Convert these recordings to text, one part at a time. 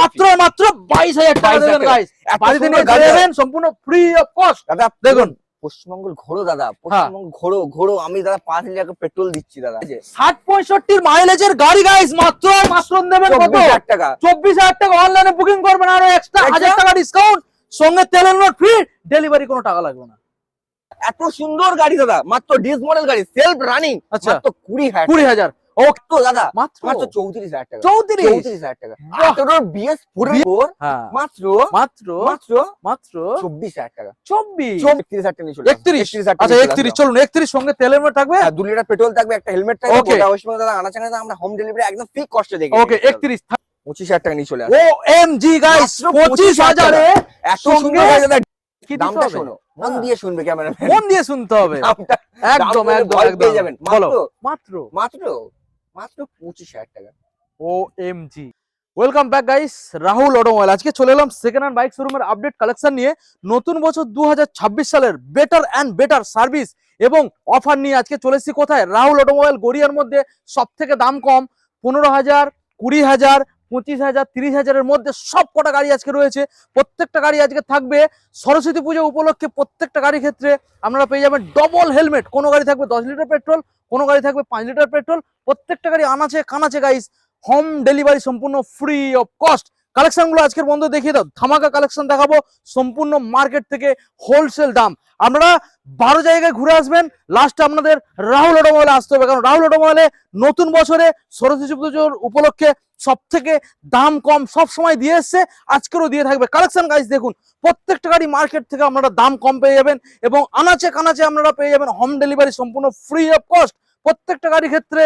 মাত্র 22,000 টাকা দেবেন গাইস। বাড়িতে নিয়ে যাবেন সম্পূর্ণ ফ্রি অফ কস্ট। দাদা দেখুন পশ্চিমবঙ্গ ঘোরো দাদা, পশ্চিমবঙ্গ ঘোরো আমি দাদা 5 লিটার পেট্রোল দিচ্ছি দাদা। 60-65 মাইলেজের গাড়ি গাইস, মাত্র দেবেন কত? 24,000 টাকা। 24,000 টাকা। অনলাইনে বুকিং করবেন আর এক্সট্রা 1000 টাকা ডিসকাউন্ট, সঙ্গে তেলের নোট ফ্রি, ডেলিভারি কোনো টাকা লাগবে না। এত সুন্দর গাড়ি দাদা, মাত্র ডিস মডেল গাড়ি, সেলফ রানিং, মাত্র 20,000। ওকে তো দাদা মাত্র 34,000 টাকা। 34,000 টাকা। আটারোর BS 4 হ্যাঁ মাত্র মাত্র 24,000 টাকা। 24 31,000 টাকা নিয়ে চলে 31। আচ্ছা 31 চলুন, 31 সঙ্গে তেলের নোট থাকবে, 2 লিটার পেট্রোল থাকবে, একটা হেলমেট থাকবে। Okay. গোটা ওয়েস্ট বেঙ্গল দাদা আনাচানা আমরা হোম ডেলিভারি একদম ফ্রি কস্টে দেখি। ওকে 31 25,000 টাকা নিয়ে চলে আসে। OMG গাইস, মাত্র 25,000 এ এত সুন্দর গাড়ি দাদা। কি দামটা দিতে হবে? শোনো, মন দিয়ে শুনবে ক্যামেরাম্যান, মন দিয়ে শুনতে হবে, দামটা একদম দাম বলে একদম ভয় একদম পেয়ে যাবেন। বলো মাত্র মাত্র মাত্র 25,000 টাকা। OMG। Welcome back guys, Rahul automobile. আজকে চলে এলাম সেকেন্ড হ্যান্ড বাইক শোরুমের আপডেট কালেকশন নিয়ে। নতুন বছর 2026 সালের বেটার অ্যান্ড বেটার সার্ভিস এবং অফার নিয়ে আজকে চলে এসেছি কোথায়? রাহুল অটোমোবাইল। গড়িয়ার মধ্যে সব থেকে দাম কম, 15,000, 20,000, 25,000, 30,000 মধ্যে সব কটা গাড়ি আজকে রয়েছে। প্রত্যেকটা গাড়ি আজকে থাকবে সরস্বতী পুজো উপলক্ষে। প্রত্যেকটা গাড়ির ক্ষেত্রে আপনারা পেয়ে যাবেন ডবল হেলমেট। কোনো গাড়ি থাকবে 10 লিটার পেট্রোল, কোনো গাড়ি থাকবে 5 লিটার পেট্রোল। প্রত্যেকটা গাড়ি আনাচে কানাচে গাইস, হোম ডেলিভারি সম্পূর্ণ ফ্রি অফ কস্ট। কালেকশনগুলো আজকের বন্ধু দেখিয়ে দাও, ধামাকা কালেকশন দেখাবো, সম্পূর্ণ মার্কেট থেকে হোলসেল দাম। আপনারা 12 জায়গায় ঘুরে আসবেন, লাস্টে আপনাদের রাহুল অটোমোবাইলে আসতে হবে, কারণ রাহুল অটোমোবাইলে নতুন বছরে সরস্বতী পুজোর উপলক্ষে সব থেকে দাম কম সব সময় দিয়ে এসছে, আজকেরও দিয়ে থাকবে। কালেকশন গাইস দেখুন, প্রত্যেকটা গাড়ি মার্কেট থেকে আপনারা দাম কম পেয়ে যাবেন এবং আনাচে কানাচে আপনারা পেয়ে যাবেন হোম ডেলিভারি সম্পূর্ণ ফ্রি অফ কস্ট। প্রত্যেকটা গাড়ির ক্ষেত্রে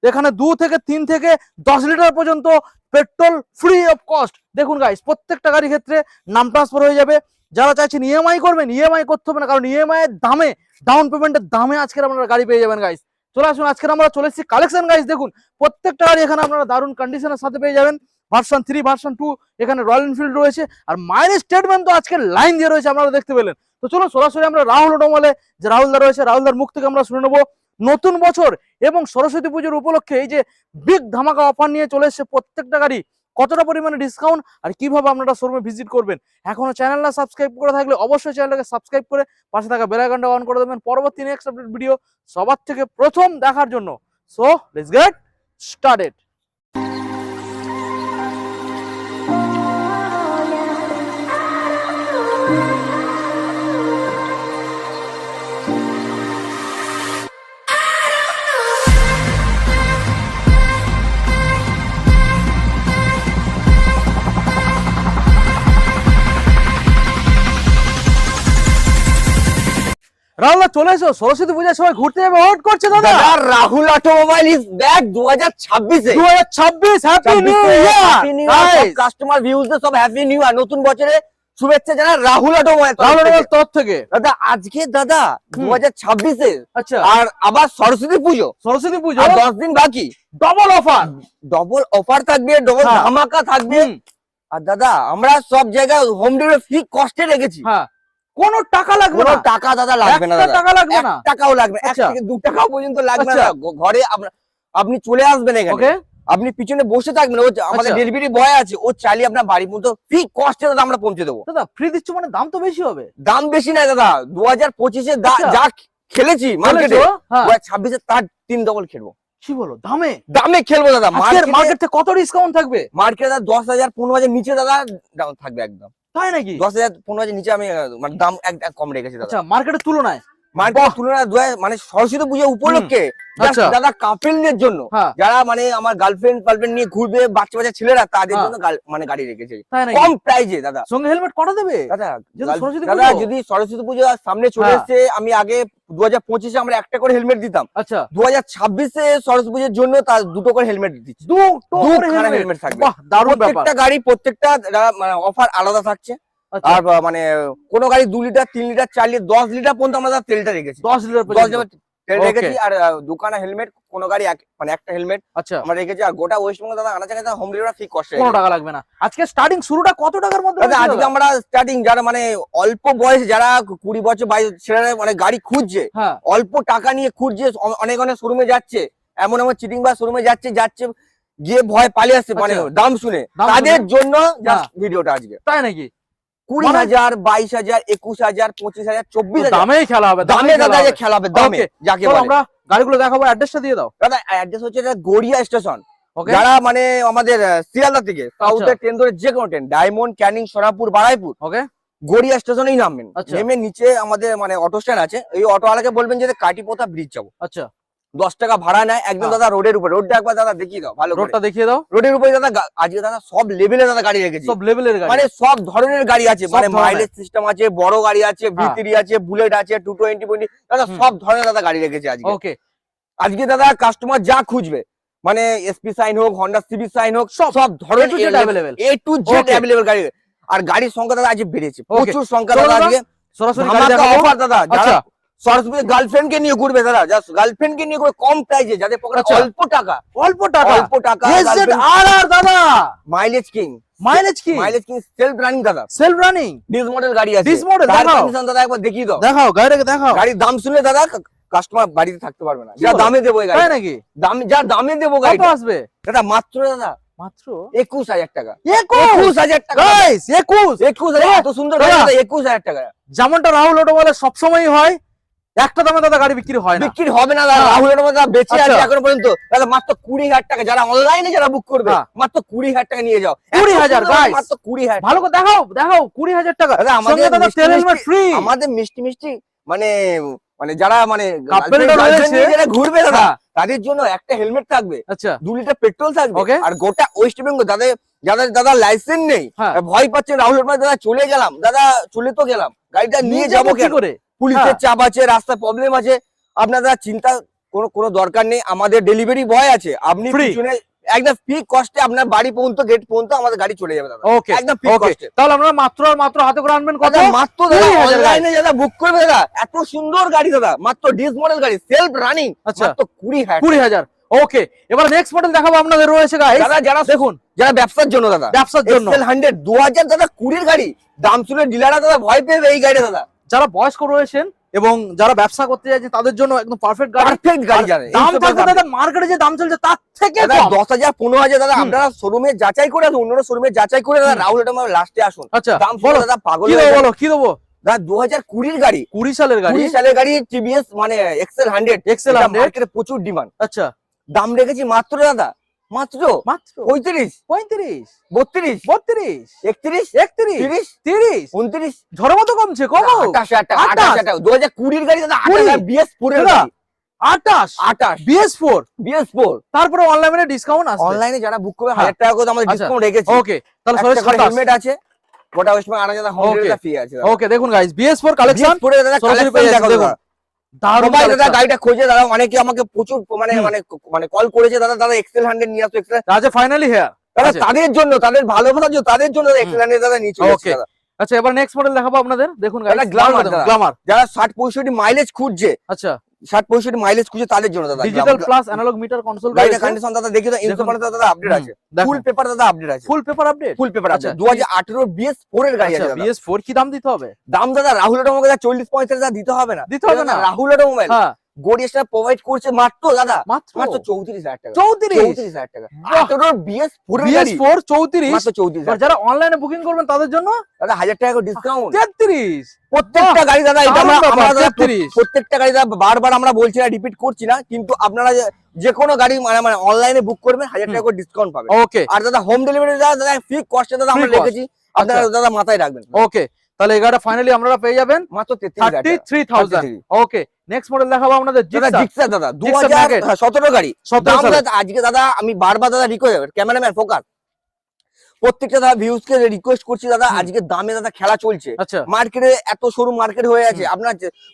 এখানে 2 থেকে 3 থেকে 10 লিটার পর্যন্ত পেট্রোল ফ্রি অফ কস্ট। দেখুন গাইস, প্রত্যেকটা গাড়ির ক্ষেত্রে নাম ট্রান্সফার হয়ে যাবে। যারা চাইছেন ইএমআই করবেন, ইএমআই করতে হবে না, কারণ ইএমআই এর দামে, ডাউন পেমেন্টের দামে আজকের আপনারা গাড়ি পেয়ে যাবেন গাইস। চলে আসুন, আজকের আমরা চলে এসেছি কালেকশন গাইস। দেখুন প্রত্যেকটা গাড়ি এখানে আপনারা দারুণ কন্ডিশনের সাথে পেয়ে যাবেন। ভার্সন 3, ভার্সন 2 এখানে রয়্যাল এনফিল্ড রয়েছে, আর মাইলেজ স্টেটমেন্ট তো আজকে লাইন দিয়ে রয়েছে, আপনারা দেখতে পেলেন। তো চলো সরাসরি আমরা রাহুল অটোমোবাইলে যে রাহুলদা রয়েছে, রাহুলদার মুখ থেকে আমরা শুনে নেবো নতুন বছর এবং সরস্বতী পুজোর উপলক্ষে এই যে বিগ ধামাকা অফার নিয়ে চলে এসেছে প্রত্যেকটা গাড়ি, কতটা পরিমাণে ডিসকাউন্ট আর কিভাবে আপনারা শোরুমে ভিজিট করবেন। এখনো চ্যানেলটা সাবস্ক্রাইব করে থাকলে অবশ্যই চ্যানেলটাকে সাবস্ক্রাইব করে পাশে থাকা বেল আইকনটা অন করে দেবেন পরবর্তী নেক্সট আপডেট ভিডিও সবার থেকে প্রথম দেখার জন্য। So let's get started. Rahul চলে এসো, সরস্বতী পূজার সময় ঘুরতে যাবে, ওয়েট করছে দাদা। Rahul automobile is back 2026 A. 2026 happy new year. Customer views সব হ্যাপি নিউ ইয়ার, নতুন বছরে শুভেচ্ছা জানাই রাহুল অটোমোবাইল তরফ থেকে। দাদা আজকে দাদা 2026 এ, আচ্ছা, আর আবার সরস্বতী পুজো, সরস্বতী পুজো 10 দিন বাকি, ডবল অফার থাকবে, ডবল ধামাকা থাকবে। আর দাদা আমরা সব জায়গায় হোম ডেলিভারি ফ্রি কস্টে রেখেছি। হ্যাঁ, কোনো টাকা লাগবে না, টাকা দাদা লাগবে না, টাকা লাগবে না, 1 টাকাও লাগবে, 1 থেকে 2 টাকা পর্যন্ত লাগবে না। ঘরে আপনি চলে আসবেন এখানে, আপনি পিছনে বসে থাকবেন, ও আমাদের ডেলিভারি বয় আছে, ও চালিয়ে আপনার বাড়ি পর্যন্ত ফ্রি কস্টে দাদা আমরা পৌঁছে দেবো। দাদা ফ্রি দিচ্ছ মানে দাম তো বেশি হবে। দাম বেশি না দাদা, 2025 এ যা খেলেছি মার্কেটে, 2026 এ তার 3 ডবল খেলবো। কি বলো, দামে দামে খেলবো দাদা। মার্কেটে কত ডিসকাউন্ট থাকবে? মার্কেটে দাদা 10,000 15,000 নিচে দাদা দাম থাকবে একদম। তাই নাকি? 10,000 15,000 নিচে আমি মানে দাম এক কম রেখেছি দাদা। আচ্ছা, মার্কেটের তুলনায় মানে সরস্বতী পুজো উপলক্ষে দাদা কাপেলদের জন্য, যারা মানে আমার গার্লফ্রেন্ড নিয়ে ঘুরবে, বাচ্চা ছেলেরা, তাদের জন্য মানে গাড়ি রেখেছে কম প্রাইজে দাদা। সঙ্গে হেলমেট কটা দেবে দাদা? যদি সরস্বতী পুজো সামনে চলে এসছে, আমি আগে 2025 এ আমরা একটা করে হেলমেট দিতাম। আচ্ছা, 2026 এ সরস্বতী পুজোর জন্য তার 2টো করে হেলমেট দিচ্ছি, 2 হেলমেট থাকবে। প্রত্যেকটা গাড়ি প্রত্যেকটা অফার আলাদা থাকছে। আর মানে কোন গাড়ি 2 লিটার 3 লিটার চালিয়ে 10 লিটার পর্যন্ত আমরা তেলটা রেখেছি, 10 লিটার তেল রেখেছি। আর দোকানে হেলমেট, কোন গাড়ি মানে একটা হেলমেট আমরা রেখেছি। আর গোটা ওয়েস্ট বেঙ্গল দাদা আনাচে কানাচে হোম ডেলিভারি ফ্রি কস্টে, কোনো টাকা লাগবে না। আজকে স্টার্টিং শুরুটা কত টাকার মধ্যে? আজকে আমরা স্টার্টিং যারা মানে অল্প বয়স, যারা 20 বছর 22 ছেলেরা মানে গাড়ি খুঁজছে, অল্প টাকা নিয়ে খুঁজছে, অনেক শোরুমে যাচ্ছে, এমন চিটিং বা শোরুমে যাচ্ছে গিয়ে ভয় পালিয়ে আসছে মানে আচ্ছা। দাম শুনে, দাম তাদের শুনে? জন্য হ্যাঁ। ভিডিওটা আজকে তাই নাকি? 20,000, 22,000, 21,000, 25,000, 24,000 দামেই খেলা হবে, দামে দাদা যে খেলা হবে দামে Okay, যাকে চলো বলে। আমরা গাড়িগুলো দেখাবো, অ্যাড্রেসটা দিয়ে দাও। দাদা অ্যাড্রেস হচ্ছে এটা গড়িয়া স্টেশন। ওকে, যারা মানে আমাদের শিয়ালদা থেকে সাউথের ট্রেন ধরে যে কোনো ট্রেন, ডায়মন্ড, ক্যানিং, সোনাপুর, বারাইপুর, ওকে, গড়িয়া স্টেশনেই নামবেন। আচ্ছা। নেমে নিচে আমাদের মানে অটো স্ট্যান্ড আছে, এই অটোওয়ালাকে বলবেন যে কাটিপোতা ব্রিজ যাবো, আচ্ছা, 10 টাকা ভাড়া নেয় একদম হ্যাঁ। দাদা রোডের উপর। রোডটা একবার দাদা দেখিয়ে দাও ভালো করে। রোডটা দেখিয়ে দাও। রোডের উপরে দাদা আজকে দাদা সব লেভেলে দাদা গাড়ি রেখেছি, সব লেভেলের গাড়ি, মানে সব ধরনের গাড়ি আছে, সব মানে ধরনের। মাইলেজ সিস্টেম আছে, বড় গাড়ি আছে, হ্যাঁ। V3 আছে, বুলেট আছে, 220 দাদা হুম। সব ধরনের দাদা গাড়ি রেখেছি আজকে। ওকে, আজকে দাদা কাস্টমার যা খুঁজবে মানে এসপি সাইন হোক, হন্ডা সিবি সাইন হোক, সব সব ধরনের A to Z available। A to Z Okay। available গাড়ি। আর গাড়ির সংখ্যা দাদা আজকে বেড়েছে, Okay। প্রচুর সংখ্যা চলো দাদা দাদা, আজকে। সরাসরি গাড়ি ধামাকা দেখাবো। অফার দাদা, যারা আচ্ছা, সরাসরি গার্লফ্রেন্ড কে নিয়ে ঘুরবে দাদা, জাস্ট গার্লফ্রেন্ড কে নিয়ে ঘুরবে কম প্রাইসে, যাদের পকেটে আচ্ছা। অল্প টাকা, অল্প টাকা, অল্প টাকা, ZR দাদা, মাইলেজ কিং, মাইলেজ কি? মাইলেজ কিং সেলফ রানিং দাদা, সেলফ রানিং, ডিস মডেল গাড়ি আছে, This model, টায়ার দেখাও। কন্ডিশন দাদা একবার দেখিয়ে দাও। দেখাও গাড়িটাকে, দেখাও। গাড়ির দাম শুনলে দাদা কাস্টমার বাড়িতে থাকতে পারবে না, কি যা বলো? দামে দেবো এই তাই গাড়ি, নাকি? যা দামে দেবো কত গাড়ি আসবে? দাদা মাত্র দাদা মাত্র 21,000 টাকা। 21,000 টাকা গাইস, 21। 21,000 এত সুন্দর গাড়ি দাদা। দাদা 21,000 টাকা যেমনটা রাহুল অটো বলে সবসময়ই হয়, একটা দামে দাদা গাড়ি বিক্রি হয় না। বিক্রি হবে না দাদা। হ্যাঁ। রাহুলের মধ্যে বেঁচে আছে আচ্ছা। এখনো পর্যন্ত দাদা, মাত্র 20,000 টাকা। যারা অনলাইনে যারা বুক করবে হ্যাঁ। মাত্র 20,000 টাকা নিয়ে যাও। 20,000 এত সুন্দর guys। মাত্র 20,000 ভালো করে দেখাও, দেখাও 20,000 টাকা। দাদা আমাদের সঙ্গে দাদা মিষ্টি তেল হেলমেট মিষ্টি- ফ্রি। আমাদের মিষ্টি মিষ্টি মানে মানে যারা মানে Couple girlfriend রা রয়েছে। নিয়ে যারা ঘুরবে দাদা, হ্যাঁ। তাদের জন্য একটা হেলমেট থাকবে, আচ্ছা, 2 লিটার পেট্রোল থাকবে, Okay। আর গোটা ওয়েস্ট বেঙ্গল যাদের যাদের দাদা লাইসেন্স নেই, হ্যাঁ। ভয় পাচ্ছেন রাহুলের মধ্যে দাদা চলে গেলাম, দাদা চলে তো গেলাম, গাড়িটা নিয়ে যাবো কি কেন, করে? পুলিশের হ্যাঁ। চাপ আছে, রাস্তায় প্রবলেম আছে, আপনারা চিন্তা কোনো দরকার নেই। আমাদের ডেলিভারি বয় আছে, আপনি Free। পিছনে একদম ফ্রি কস্টে আপনার বাড়ি পর্যন্ত গেট পর্যন্ত আমাদের গাড়ি চলে যাবে দাদা, ওকে, একদম ফ্রি ওকে। কস্টে। তাহলে আপনারা মাত্র আর মাত্র হাতে করে আনবেন কত? দাদা মাত্র দাদা 20,000 অনলাইনে যারা বুক করবে দাদা, এত সুন্দর গাড়ি দাদা, মাত্র ডিস মডেল গাড়ি সেলফ রানিং, আচ্ছা। মাত্র 20,000 20,000। ওকে, এবার নেক্সট মডেল দেখাবো আপনাদের রয়েছে গাইস। দাদা। যারা দেখুন, যারা ব্যবসার জন্য দাদা, ব্যবসার জন্য এক্সেল 100 2000 দাদা 20 গাড়ি দাম শুনে ডিলাররা দাদা ভয় পেয়ে এই গাড়ি দাদা, যারা বয়স্ক রয়েছেন এবং যারা ব্যবসা করতে চাইছেন তাদের জন্য একদম পারফেক্ট গাড়ি। পারফেক্ট গাড়ি জানে। দাম থাকবে দাদা মার্কেটে যে দাম চলছে তার থেকে দাদা কম। 10,000 15,000 দাদা আপনারা শোরুমে যাচাই করে আসুন, অন্য শোরুমে যাচাই করে দাদা, রাহুল এটা লাস্টে আসুন, আচ্ছা, দাম বলো শুনে দাদা পাগল কি হয়ে দেবো, যাবে। বলো কি দেবো? দাদা 2020 গাড়ি, 20 সালের গাড়ি, 20 সালের গাড়ি টিভিএস মানে এক্সেল 100, এক্সেল 100। মার্কেটে প্রচুর ডিমান্ড। আচ্ছা, দাম রেখেছি মাত্র দাদা মাত্র মাত্র 35 35, 32 32, 31 31, 30 30। 29 ঝড়ের মতো কমছে, কমো 28,000 টাকা, 28,000 টাকা 2020 গাড়ি দাদা, 20 28,000 BS4 এর দাদা, গাড়ি, 28 28 BS4। BS4। তারপরে অনলাইনে ডিসকাউন্ট আসবে। অনলাইনে যারা বুক করবে হ্যাঁ। 1000 টাকা করে আমাদের আচ্ছা। ডিসকাউন্ট রেখেছি। ওকে, তাহলে সবাই হেলমেট আছে, গোটা West Bengal 8,000 home Okay। Delivery free আছে দাদা। ওকে, দেখুন গাইস BS4 কালেকশন BS4 এর দাদা সরাসরি কালেকশন পেয়ে দেখো যাচ্ছে, দাদা। দেখুন দারুণ সবাই দাদা collection। গাড়িটা খোঁজে দাদা, অনেকে আমাকে প্রচুর মানে হুম। মানে মানে কল করেছে দাদা, দাদা এক্সেল 100 নিয়ে আসো, এক্সেল আচ্ছা, ফাইনালি হেয়ার। দাদা আচ্ছা। তাদের জন্য, তাদের ভালোবাসার জন্য, তাদের জন্য এক্সেল 100 দাদা নিয়ে চলে Okay। এসেছি দাদা। আচ্ছা, এবার নেক্সট মডেল দেখাবো আপনাদের। দেখুন গাইস, দাদা, Glamour দাদা। গ্ল্যামার। যারা 60-65 মাইলেজ খুঁজছে, আচ্ছা, 60-65 মাইলেজ খুঁজে তাদের জন্য দাদা digital plus analog meter console গাড়িটা কন্ডিশন দাদা দেখি তো, দেখুন। ইনফরমেশন দাদা আপডেট আছে, ফুল পেপার দাদা আপডেট আছে, ফুল পেপার আপডেট। ফুল পেপার আছে, আচ্ছা। 2018 BS4 এর গাড়ি আছে আচ্ছা, দাদা। BS4 কি দাম দিতে হবে? দাম দাদা রাহুল অটোমোবাইল 40-45 দাদা দিতে হবে না, দিতে হবে না। রাহুল অটোমোবাইল হ্যাঁ, গড়িয়া প্রোভাইড করছে মাত্র দাদা মাত্র মাত্র 34,000 টাকা, 34,000 টাকা। বাহ। 18 BS4 এর গাড়ি BS4 34। মাত্র 34,000 আর যারা অনলাইনে বুকিং করবেন তাদের জন্য দাদা 1000 টাকা করে ডিসকাউন্ট। 33। প্রত্যেকটা গাড়ি দাদা, এটা দারুণ আমরা ব্যাপার, আমরা দাদা 33 প্রত্যেকটা গাড়ি দাদা বারবার আমরা বলছি না, রিপিট করছি না, কিন্তু আপনারা যে কোনো গাড়ি মানে অনলাইনে বুক করবেন 1000 টাকা করে ডিসকাউন্ট পাবেন। ওকে, আর দাদা হোম ডেলিভারি দাদা ফ্রি কস্টে দাদা আমরা Free cost। রেখেছি, আপনারা দাদা মাথায় রাখবেন। ওকে, তাহলে এই গাড়িটা ফাইনালি আপনারা পেয়ে যাবেন মাত্র 33,000 টাকা। 33,000। ওকে, নেক্সট মডেল দেখাবো আপনাদের দাদা জিক্সার। জিক্সার দাদা জিক্সার Naked। 2017 গাড়ি। 17 দাম সালে। দাদা আজকে দাদা আমি বারবার দাদা রিকোয়েস্ট, ক্যামেরাম্যান ফোকাস, প্রত্যেকটা দাদা ভিউজ কে রিকোয়েস্ট করছি দাদা, হুম। আজকে দামে দাদা খেলা চলছে। আচ্ছা, মার্কেটে এত শোরুম মার্কেট হয়ে আছে, আপনার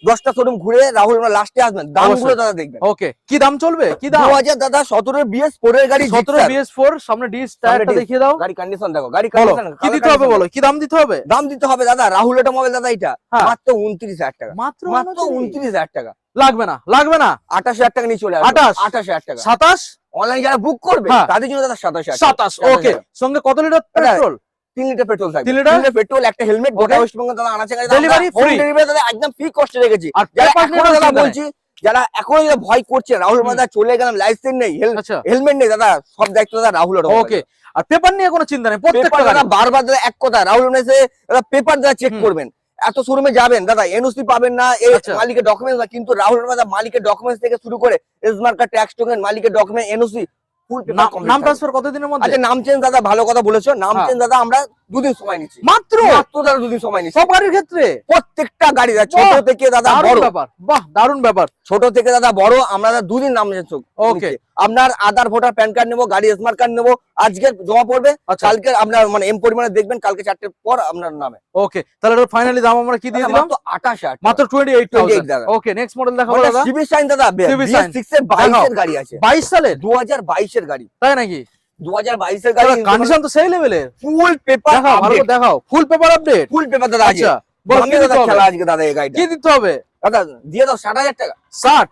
10টা শোরুম ঘুরে রাহুল লাস্টে আসবেন, দামগুলো অবশ্যই। দাদা দেখবেন। ওকে, কি দাম চলবে, কি দাম? 2000 দাদা 17 BS4 এর গাড়ি, 17 BS4 সামনে ডিস টায়ারটা disc। দেখিয়ে দাও। গাড়ি কন্ডিশন দেখো, গাড়ি বলো কন্ডিশন কি দিতে হবে, বলো কি দাম দিতে হবে? দাম দিতে হবে দাদা রাহুল অটোমোবাইল দাদা, এটা হ্যাঁ। মাত্র 29,000 টাকা, মাত্র মাত্র 29,000 টাকা। লাগবে না, লাগবে না। 28,000 টাকা নিয়ে চলে আসবে, 28,000 টাকা। 27, অনলাইন যারা বুক করবে হ্যাঁ। তাদের জন্য দাদা 27,000 27। ওকে, সঙ্গে কত লিটার পেট্রোল? 3 লিটার পেট্রোল থাকবে, 3 লিটার? 3 লিটার পেট্রোল, একটা হেলমেট, গোটা Okay। ওয়েস্ট বেঙ্গল দাদা আনাচে গাড়ি Delivery হোম free। ডেলিভারি দাদা একদম ফ্রি কস্টে রেখেছি। আর যারা পেপার এখনো দাদা বলছি যারা এখনো যারা ভয় করছে রাহুল দাদা চলে গেলাম, লাইসেন্স নেই, আচ্ছা হেলমেট নেই দাদা, সব দায়িত্ব দাদা রাহুল ওকে। আর পেপার নিয়ে কোনো চিন্তা নেই, প্রত্যেকটা পেপার দাদা গাড়ি বারবার দাদা এক কথা, রাহুল এসে দাদা পেপার দাদা চেক করবেন। এত শোরুমে যাবেন দাদা এনওসি পাবেন না, এই আচ্ছা। মালিকের ডকুমেন্টস, কিন্তু রাহুল দাদা মালিকের ডকুমেন্টস থেকে শুরু করে এসমার্কা ট্যাক্স টোকেন, মালিকের ডকুমেন্ট, এনওসি, ফুল পেপার নাম কমপ্লিট। ট্রান্সফার কতদিনের মধ্যে? আচ্ছা নাম চেঞ্জ দাদা ভালো কথা বলেছো, নাম হ্যাঁ। চেঞ্জ দাদা আমরা 2 দিন সময় নিচ্ছি, মাত্র মাত্র দাদা 2 দিন সময় নিচ্ছি সব গাড়ির ক্ষেত্রে? প্রত্যেকটা গাড়ি দাদা, ছোট বাহ, থেকে দাদা দারুণ বড়, ব্যাপার, বাহ দারুণ ব্যাপার। ছোট থেকে দাদা বড় আমরা দাদা 2 দিন নাম চেঞ্জ ওকে। আপনার আধার ভোটার প্যান কার্ড নেবো, গাড়ি স্মার্ট কার্ড নেবো, আজকে জমা পড়বে, আচ্ছা কালকে আপনার মানে এম পরিমাণে দেখবেন, কালকে 4টের পর আপনার নামে। ওকে, তাহলে এর ফাইনালি দাম আমরা কি দিয়ে দিলাম? মাত্র 28,000 মাত্র 28,000 দাদা। ওকে, নেক্সট মডেল দেখাবো মানে দাদা। সিবি শাইন দাদা, সিবি শাইন। BS6 এর 22 এর গাড়ি আছে, 22 সালের, 2022 এর গাড়ি, তাই নাকি? 2022 এর গাড়ি, কন্ডিশন তো সেই লেভেলের। ফুল পেপার দেখাও, ভালো করে দেখাও, ফুল পেপার আপডেট। ফুল পেপার দাদা আছে। আচ্ছা বল, আমি কি দাদা দিতে হবে? খেলা আজকে দাদা এই গাড়িটা কি দিতে হবে? দাদা দিয়ে দাও 60,000 টাকা, 60,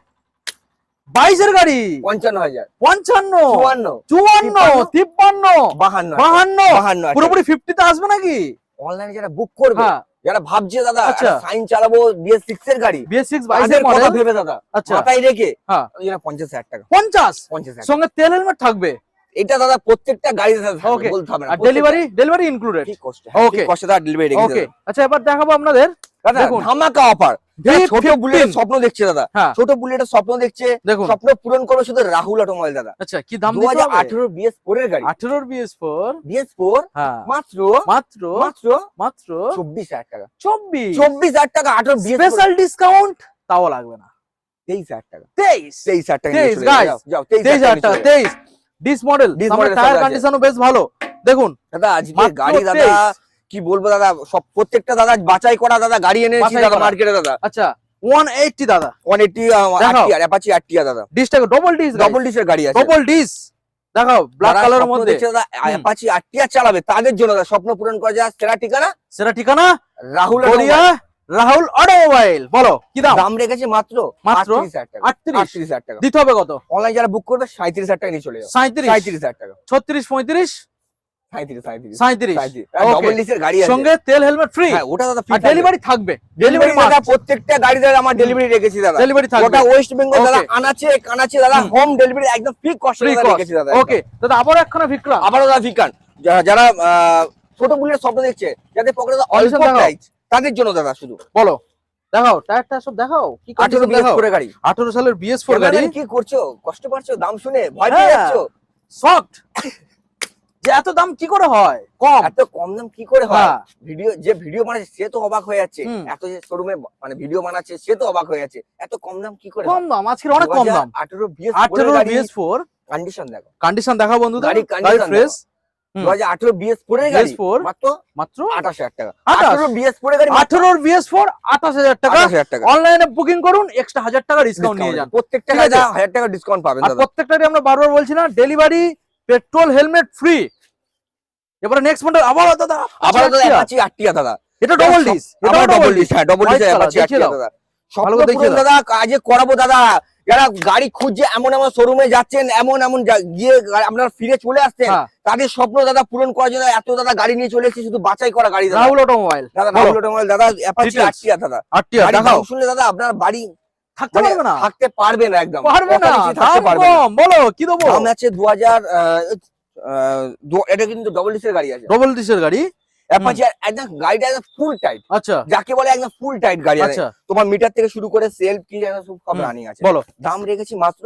22 এর গাড়ি, 55,000, 55, 54, 54, 53, 52, 52, পুরোপুরি 50 তে আসবে নাকি? অনলাইনে যারা বুক করবে, হ্যাঁ, যারা ভাবছে দাদা আচ্ছা। সাইন চালাবো BS6 এর গাড়ি, BS6 22 তাদের এর কথা মডেল। ভেবে দাদা আচ্ছা মাথায় রেখে হ্যাঁ, ওই জন্য 50,000 টাকা, 50 50,000 সঙ্গে তেল হেলমেট থাকবে। এটা দাদা প্রত্যেকটা গাড়ির সাথে থাকবে, ওকে, বলতে হবে না, আর ডেলিভারি ইনক্লুডেড। ঠিক কষ্ট, ওকে। ঠিক কষ্ট দাদা ডেলিভারি রেখে ওকে, দেবে আচ্ছা এবার দেখাবো আপনাদের। দাদা দেখুন। ধামাকা অফার, ছোট V15 বুলেটের স্বপ্ন দেখছে দাদা, হ্যাঁ ছোট বুলেটের স্বপ্ন দেখছে, দেখুন। স্বপ্ন পূরণ করবে শুধু রাহুল অটোমোবাইল দাদা। আচ্ছা কি দাম দিতে হবে? 2018 BS4 এর গাড়ি, 18 BS4, BS4 হ্যাঁ মাত্র মাত্র মাত্র মাত্র 24,000 টাকা, 24 টাকা, 18 BS4 স্পেশাল ডিসকাউন্ট তাও লাগবে না, 23,000 টাকা, 23 টাকা 23 guys, 23,000 টাকা, 23 ডিস মডেল। ডিস সামনে মডেল টায়ার সব আছে। কন্ডিশনও বেশ ভালো দেখুন। দাদা আজকে মাত্র গাড়ি দাদা 23 কি বলবো দাদা, সব প্রত্যেকটা দাদা বাছাই করা দাদা গাড়ি এনেছি বাছাই দাদা করা। মার্কেটে দাদা, আচ্ছা 180 দাদা, 180 দেখাও। অ্যাপাচি আরটিআর দাদা, ডিসটাকে ডবল ডিস, ডবল ডিসের গাড়ি আছে, ডবল ডিস দেখাও, ব্ল্যাক যারা কালারের স্বপ্ন মধ্যে। দেখছে দাদা অ্যাপাচি আরটিআর চালাবে, তাদের জন্য দাদা স্বপ্ন পূরণ করা যায় সেরা ঠিকানা সেটা ঠিকানা রাহুল গড়িয়া রাহুল অটোমোবাইল। বলো কি দাম? দাম রেখেছে মাত্র মাত্র 38,000 টাকা, 38 টাকা, দিতে হবে কত? অনলাইন যারা বুক করবে 37,000 টাকা নিয়ে চলে যাবে, 37, 37,000 টাকা, 36, 35, 37 37 ডবল ডিসের গাড়ি আছে, সঙ্গে তেল হেলমেট ফ্রি। হ্যাঁ ওটা দাদা আর ডেলিভারি থাকবে, ডেলিভারি দাদা প্রত্যেকটা গাড়ি দাদা আমার ডেলিভারি রেখেছি দাদা, ডেলিভারি থাকবে। ওটা ওয়েস্ট বেঙ্গল দাদা, Okay. আনাচে কানাচে দাদা হোম ডেলিভারি একদম ফ্রি কস্ট ফ্রি রেখেছি দাদা। ওকে দাদা, আবার একখানা ভিক্রা। আবারও দাদা ফিকান যারা ছোট বুলেটের স্বপ্ন দেখছে, যাদের পকেটে অল্প Condition দেখাও। প্রাইস, তাদের জন্য দাদা শুধু বলো দেখাও, টায়ারটা সব দেখাও, কি 18 condition দেখাও। BS4 গাড়ি। 18 সালের BS4 গাড়ি, কি করছো, কষ্ট পাচ্ছো দাম শুনে, ভয় পেয়ে হ্যাঁ। যাচ্ছো, সফট। যে এত দাম কি করে হয় কম? এত কম দাম কি করে হয়? হ্যাঁ। ভিডিও বানাচ্ছে সে তো অবাক হয়ে যাচ্ছে, হুম। এত যে শোরুমে মানে ভিডিও বানাচ্ছে সে তো অবাক হয়ে যাচ্ছে, এত কম দাম কি করে কম দাম, আজকের অনেক কম দাম। 18 18 BS4 BS4 কন্ডিশন দেখো, কন্ডিশন দেখাও বন্ধুদের, গাড়ি গাড়ি condition ফ্রেশ। 2018 BS4 এর গাড়ি BS4 মাত্র মাত্র 28,000 টাকা, 28 18 BS4 এর গাড়ি 18 BS4 28,000 টাকা। 28,000 টাকা, অনলাইনে বুকিং করুন, এক্সট্রা 1000 টাকা ডিসকাউন্ট নিয়ে যান। প্রত্যেকটা ঠিক আছে? গাড়ি 1000 টাকা ডিসকাউন্ট পাবেন আর দাদা। প্রত্যেকটারই আমরা বারবার বলছি না, ডেলিভারি, পেট্রোল, হেলমেট ফ্রি। এবারে নেক্সট মডেল আবার দাদা, আবার দাদা অ্যাপাচি আরটিআর দাদা, এটা ডবল ডিস, এটা ডবল ডিস, হ্যাঁ double disc White color, Apache দেখিয়ে আরটিআর দাও। দাদা, ভালো স্বপ্ন করে দেখিয়ে পূরণ দাদা কাজে করাবো দাদা। যারা গাড়ি খুঁজছে, এমন এমন শোরুমে যাচ্ছেন, এমন এমন গিয়ে আপনারা ফিরে চলে আসছেন, হ্যাঁ। তাদের স্বপ্ন দাদা পূরণ করার জন্য এত দাদা গাড়ি নিয়ে চলে এসেছি, শুধু বাছাই করা গাড়ি দাদা। রাহুল অটোমোবাইল দাদা রাহুল অটোমোবাইল দাদা অ্যাপাচি Details। আরটিআর দাদা, আরটিআর গাড়ির দেখাও, দাম শুনলে দাদা আপনার বাড়ি থাকতে মানে পারবে না, থাকতে পারবে না, একদম পারবে না, কথা বেশি থাকতে দাম পারবে না। কম। বলো কি দেবো? দাম আছে 2000 এটা কিন্তু ডবল ডিসের গাড়ি আছে, ডবল ডিসের গাড়ি, অ্যাপাচি একদম গাড়িটা একদম ফুল টাইট, আচ্ছা যাকে বলে একদম ফুল টাইট গাড়ি আছে, আচ্ছা তোমার মিটার থেকে শুরু করে সেলফ কি জানো সব হুম। রানিং আছে। বলো দাম রেখেছি মাত্র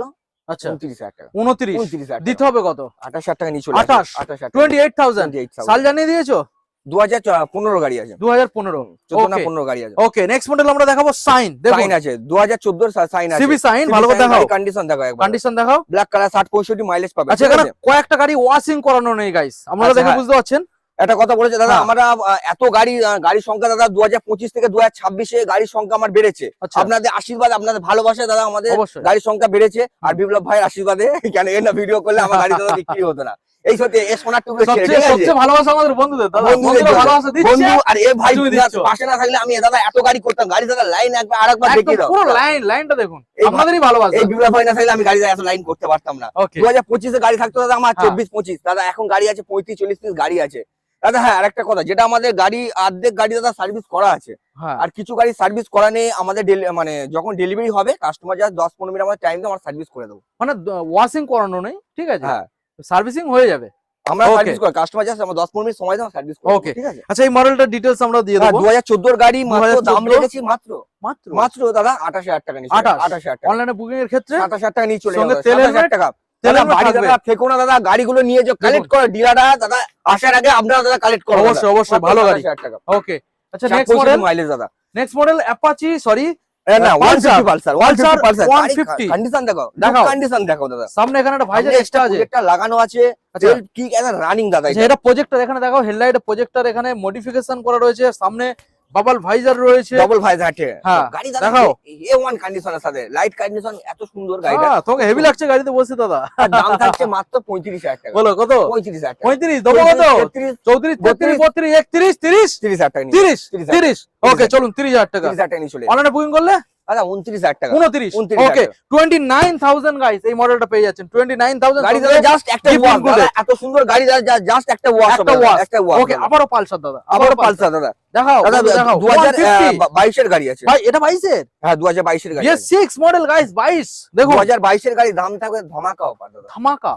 আচ্ছা 29,000 টাকা, 29 29,000 দিতে হবে কত? 28,000 টাকা নিয়ে চলে 28 28,000 28,000 28,000 সাল জানিয়ে দিয়েছো? 2015 গাড়ি আছে, 2015 14 না ওকে 15 গাড়ি আছে, ওকে। নেক্সট মডেল আমরা দেখাবো সাইন। দেখুন সাইন আছে 2014 সাইন আছে, সিবি সাইন, ভালো করে দেখাও, কন্ডিশন দেখো একবার, কন্ডিশন দেখাও। ব্ল্যাক কালার 60-65 মাইলেজ পাবে। আচ্ছা এখানে কয়েকটা গাড়ি ওয়াশিং করানো নেই গাইস, আপনারা আচ্ছা, দেখে হ্যাঁ। বুঝতে পারছেন। একটা কথা বলেছে দাদা, হ্যাঁ। আমরা এত গাড়ির সংখ্যা দাদা 2025 থেকে 2026 এ গাড়ির সংখ্যা আমার বেড়েছে, আচ্ছা আপনাদের আশীর্বাদ আপনাদের ভালোবাসা দাদা আমাদের অবশ্যই গাড়ির সংখ্যা বেড়েছে, আর বিপ্লব ভাইয়ের আশীর্বাদে কেন এর না ভিডিও করলে আমার গাড়ি দাদা বিক্রি হতো না। এই সত্যি এ সোনার টুকরো ছেড়ে, ঠিক আছে? সবচেয়ে ভালোবাসা আমাদের বন্ধুদের, দাদা বন্ধুদের বন্ধুরা জন্য। ভালোবাসা দিচ্ছে। বন্ধু আর এ ভাই তুমি দাদা দিচ্ছ। পাশে না থাকলে আমি দাদা এত গাড়ি করতাম, গাড়ি দাদা লাইন একবার আরেকবার একদম দেখিয়ে দাও। পুরো লাইনটা দেখুন, এই আপনাদেরই ভালোবাসা। এই বিপ্লব ভাই না থাকলে আমি গাড়ি এত লাইন করতে পারতাম না। ওকে 2025 এ গাড়ি থাকতো দাদা আমার হ্যাঁ। 24-25, দাদা এখন গাড়ি আছে 35-40 পিস গাড়ি আছে, দাদা হ্যাঁ আরেকটা কথা, যেটা আমাদের গাড়ি অর্ধেক গাড়ি দাদা সার্ভিস করা আছে, হ্যাঁ আর কিছু গাড়ি সার্ভিস করা নেই, আমাদের মানে যখন ডেলিভারি হবে কাস্টমার যা 10-15 মিনিট আমাদের টাইম দিয়ে আমরা সার্ভিস করে দেবো। মানে ওয়াশিং করানো নেই, ঠিক আছে, হ্যাঁ সার্ভিসিং হয়ে যাবে, আমরা Okay. সার্ভিস করি, কাস্টমার জাস্ট আমরা 10-15 মিনিট সময় দিয়ে সার্ভিস করি, Okay. ঠিক আছে। আচ্ছা এই মডেলটার ডিটেইলস আমরা দিয়ে হ্যাঁ দেবো। 2014 এর গাড়ি, মাত্র দাম 2014 রেখেছি মাত্র মাত্র মাত্র দাদা 28,000 টাকা নিচে, 28,000 টাকা অনলাইনে বুকিং এর ক্ষেত্রে 27,000 টাকা নিয়ে চলে সঙ্গে যাবে, তেল 27,000 helmet, টাকা। তেল দাদা helmet বাড়ি থাকবে। দাদা থেকো না দাদা, গাড়িগুলো নিয়ে যে কালেক্ট করে ডিলাররা দাদা, আসার আগে আপনারা দাদা কালেক্ট করো, অবশ্যই, অবশ্যই, ভালো গাড়ি। 27,000 টাকা। ওকে আচ্ছা নেক্সট মডেল, মাইলেজ দাদা, নেক্সট মডেল অ্যাপাচি, সরি না Pulsar, 150 Pulsar, Pulsar 150 Pulsar, 150 condition দেখো, দেখাও। কন্ডিশন দেখো দাদা, সামনে এখানে একটা ভাইজার সামনে এক্সট্রা আছে, প্রজেক্টর লাগানো আছে, আচ্ছা। তেল কি একদম রানিং দাদা আচ্ছা এটা। এটা প্রজেক্টর এখানে দেখাও, হেডলাইট প্রজেক্টর এখানে মডিফিকেশন করা রয়েছে, সামনে বাবল ভাইজার রয়েছে, ডবল ভাইজ হাটে হ্যাঁ, গাড়ি দাদা দেখাও। A1 কন্ডিশনের সাথে লাইট কন্ডিশন, এত সুন্দর গাড়িটা। হ্যাঁ তোকে হেভি লাগছে গাড়িতে বসে দাদা। আর দাম থাকছে মাত্র 35,000 টাকা, বলো কত? 35,000 টাকা, 35 দেবো কত? 33, 34 33 32 31 30 30,000 টাকা নিয়ে 30 30,000 30 ওকে চলুন 30,000 টাকা 30,000 টাকা নিয়ে চলে যাবে। অনলাইনে বুকিং করলে দাদা 29,000 টাকা, 29 29,000 ওকে টাকা। 29,000 গাইস এই মডেলটা পেয়ে যাচ্ছেন 29,000 গাড়ি দাদা জাস্ট একটা gift ওয়াশ, included। দাদা এত সুন্দর গাড়ি দাদা জাস্ট একটা ওয়াশ, একটা ওয়াশ একটা ওয়াশ। ওকে আবারও পালসার দাদা, আবারও পালসার দাদা, দেখাও দাদা বন্ধু, দেখাও 150 2022 এর গাড়ি আছে, ভাই এটা 22 এর হ্যাঁ 2022 এর গাড়ি আছে। S6 মডেল গাইস 22 দেখুন 2022 এর গাড়ি, দাম থাকবে ধামাকা অফার দাদা, ধামাকা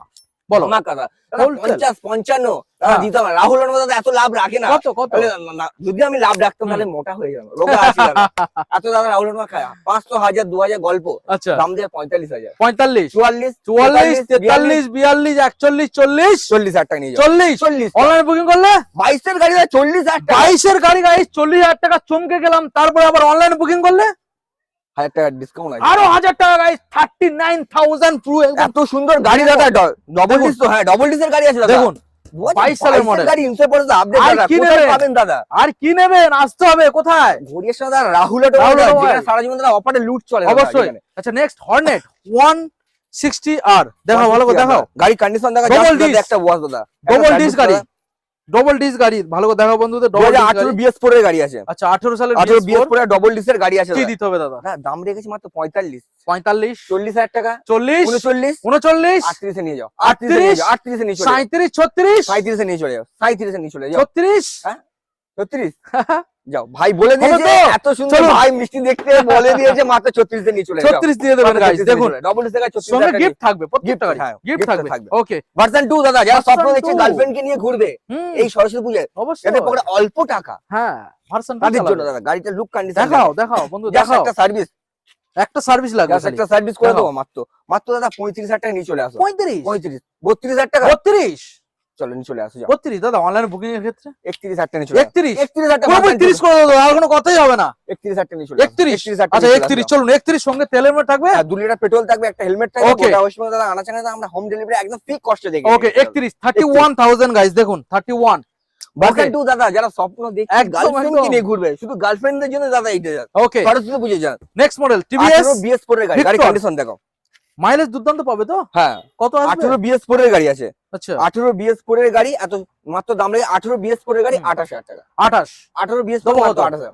বলো ধামাকা দাদা, Wholesale। 50-55 দাদা হ্যাঁ। দিতে হবে। রাহুল আমার দাদা এত লাভ রাখে না, কত কত তাহলে যদি আমি লাভ রাখতাম তাহলে মোটা হয়ে যাবো, রোগা আছি দাদা। এত দাদা রাহুল আমার খায় 500 1000 2000 গল্প, আচ্ছা দাম দেয় 45,000, 45 44 44 43 42 41 40 40,000 টাকা নিয়ে যাও, 40 40 অনলাইনে বুকিং করলে 22 এর গাড়ি দাদা 40,000 টাকা, 22 এর গাড়ি গাইস 40,000 টাকা চমকে গেলাম, তারপরে আবার অনলাইনে বুকিং করলে 1000 টাকা ডিসকাউন্ট আছে, আরো 1000 টাকা গাইস 39,000 পুরো একদম এত সুন্দর গাড়ি দাদা, ডবল ডিস তো, হ্যাঁ ডবল ডিসের গাড়ি আছে দাদা, দেখুন 22 সালের মডেল, গাড়ি ইনসেপোর্ট আপডেট আর দাদা, কি কোথায় নেবেন? পাবেন দাদা? আর কি নেবেন, আসতে হবে কোথায়? ঘড়ির সাথে দাদা রাহুল রাহুল দাদা, অটোমোবাইল। যেখানে সারা জীবন দাদা অফারে লুট চলে দাদা, অবশ্যই যেখানে। আচ্ছা নেক্সট হর্নেট 160R দেখাও ভালো করে দেখাও, গাড়ি কন্ডিশন দেখা Double just disc। একটা ওয়াশ দাদা, ডবল ডিস গাড়ি, ডবল ডিস গাড়ি ভালো করে দেখাও বন্ধুদের, ডবল ডিস 2018 গাড়ি BS4 এর গাড়ি আছে, আচ্ছা 18 সালের 18 BS4 BS4 এর ডবল ডিসের গাড়ি আছে কি দাদা। দিতে হবে দাদা? না দাম রেখেছি মাত্র 45, 45 40,000 টাকা, 40 39, 39 38 এ নিয়ে যাও, 38 38 এ নিয়ে যাও, 38 এ নিয়ে চলে যাও, 37 36 37 এ নিয়ে চলে যাও, 37 এ নিয়ে চলে যাও, 36 36 যাও ভাই বলে হবে দিয়েছে, তো? এত সুন্দর চলুন। ভাই মিষ্টি দেখতে বলে দিয়েছে, মাত্র 36 এ নিয়ে চলে যাও, 36 দিয়ে দেবেন গাইস দেখুন, ডবল ডিসের গাড়ি 36 সঙ্গে টাকা গিফট থাকবে প্রত্যেকটা গাড়ি, হ্যাঁ, গিফট gift থাকবে থাকবে। ওকে ভার্সন 2 দাদা, যারা স্বপ্ন Version দেখছে 2 গার্লফ্রেন্ড কে নিয়ে ঘুরবে এই সরস্বতী পূজায়, অবশ্যই যাদের পকেটে অল্প টাকা, হ্যাঁ ভার্সন তাদের জন্য দাদা গাড়িটা লুক কন্ডিশন দেখাও দেখাও বন্ধু জাস্ট দেখাও, একটা সার্ভিস, একটা সার্ভিস লাগবে জাস্ট একটা সার্ভিস করে দেখাও। দেবো মাত্র মাত্র দাদা 35,000 টাকা নিয়ে চলে আসো, 35 35 32,000 টাকা 32 চলো নিয়ে চলে আসো, যাও 32 দাদা অনলাইন বুকিং এর ক্ষেত্রে 31,000 টাকা নিয়ে চলে আসো, 31 31,000 টাকা পুরো 30 করে দেবো, আর কোনো কথাই হবে না, 31,000 টাকা নিয়ে চলে আসো, 31 31,000 টাকা আচ্ছা নিয়ে চলে 31 আসো। চলুন 31 সঙ্গে তেলের মেট থাকবে, হ্যাঁ 2 লিটার পেট্রোল থাকবে, একটা হেলমেট থাকবে, Okay. গোটা ওয়েস্ট বেঙ্গল দাদা আনাচানা আমরা হোম ডেলিভারি একদম ফ্রি কস্টে দেখে ওকে 31 31,000 গাইস দেখুন 31 ভার্সন Okay. 2 দাদা, যারা স্বপ্ন দেখছে একদম, গার্লফ্রেন্ড কে একদম। নিয়ে ঘুরবে, শুধু গার্লফ্রেন্ডদের জন্য দাদা এইটা ওকে সরস্বতী বুঝে যান, নেক্সট মডেল টিভিএস 18 BS4 এর গাড়ি, গাড়ি Victor। কন্ডিশন দেখো, মাইলেজ দুর্দান্ত পাবে তো, হ্যাঁ কত আসবে? 18 BS4 এর গাড়ি আছে, আচ্ছা 18 BS4 এর গাড়ি, এত মাত্র দাম লাগে 18 BS4 এর গাড়ি 28,000 টাকা, 28 18 BS4 দেবো মাত্র কত? 28,000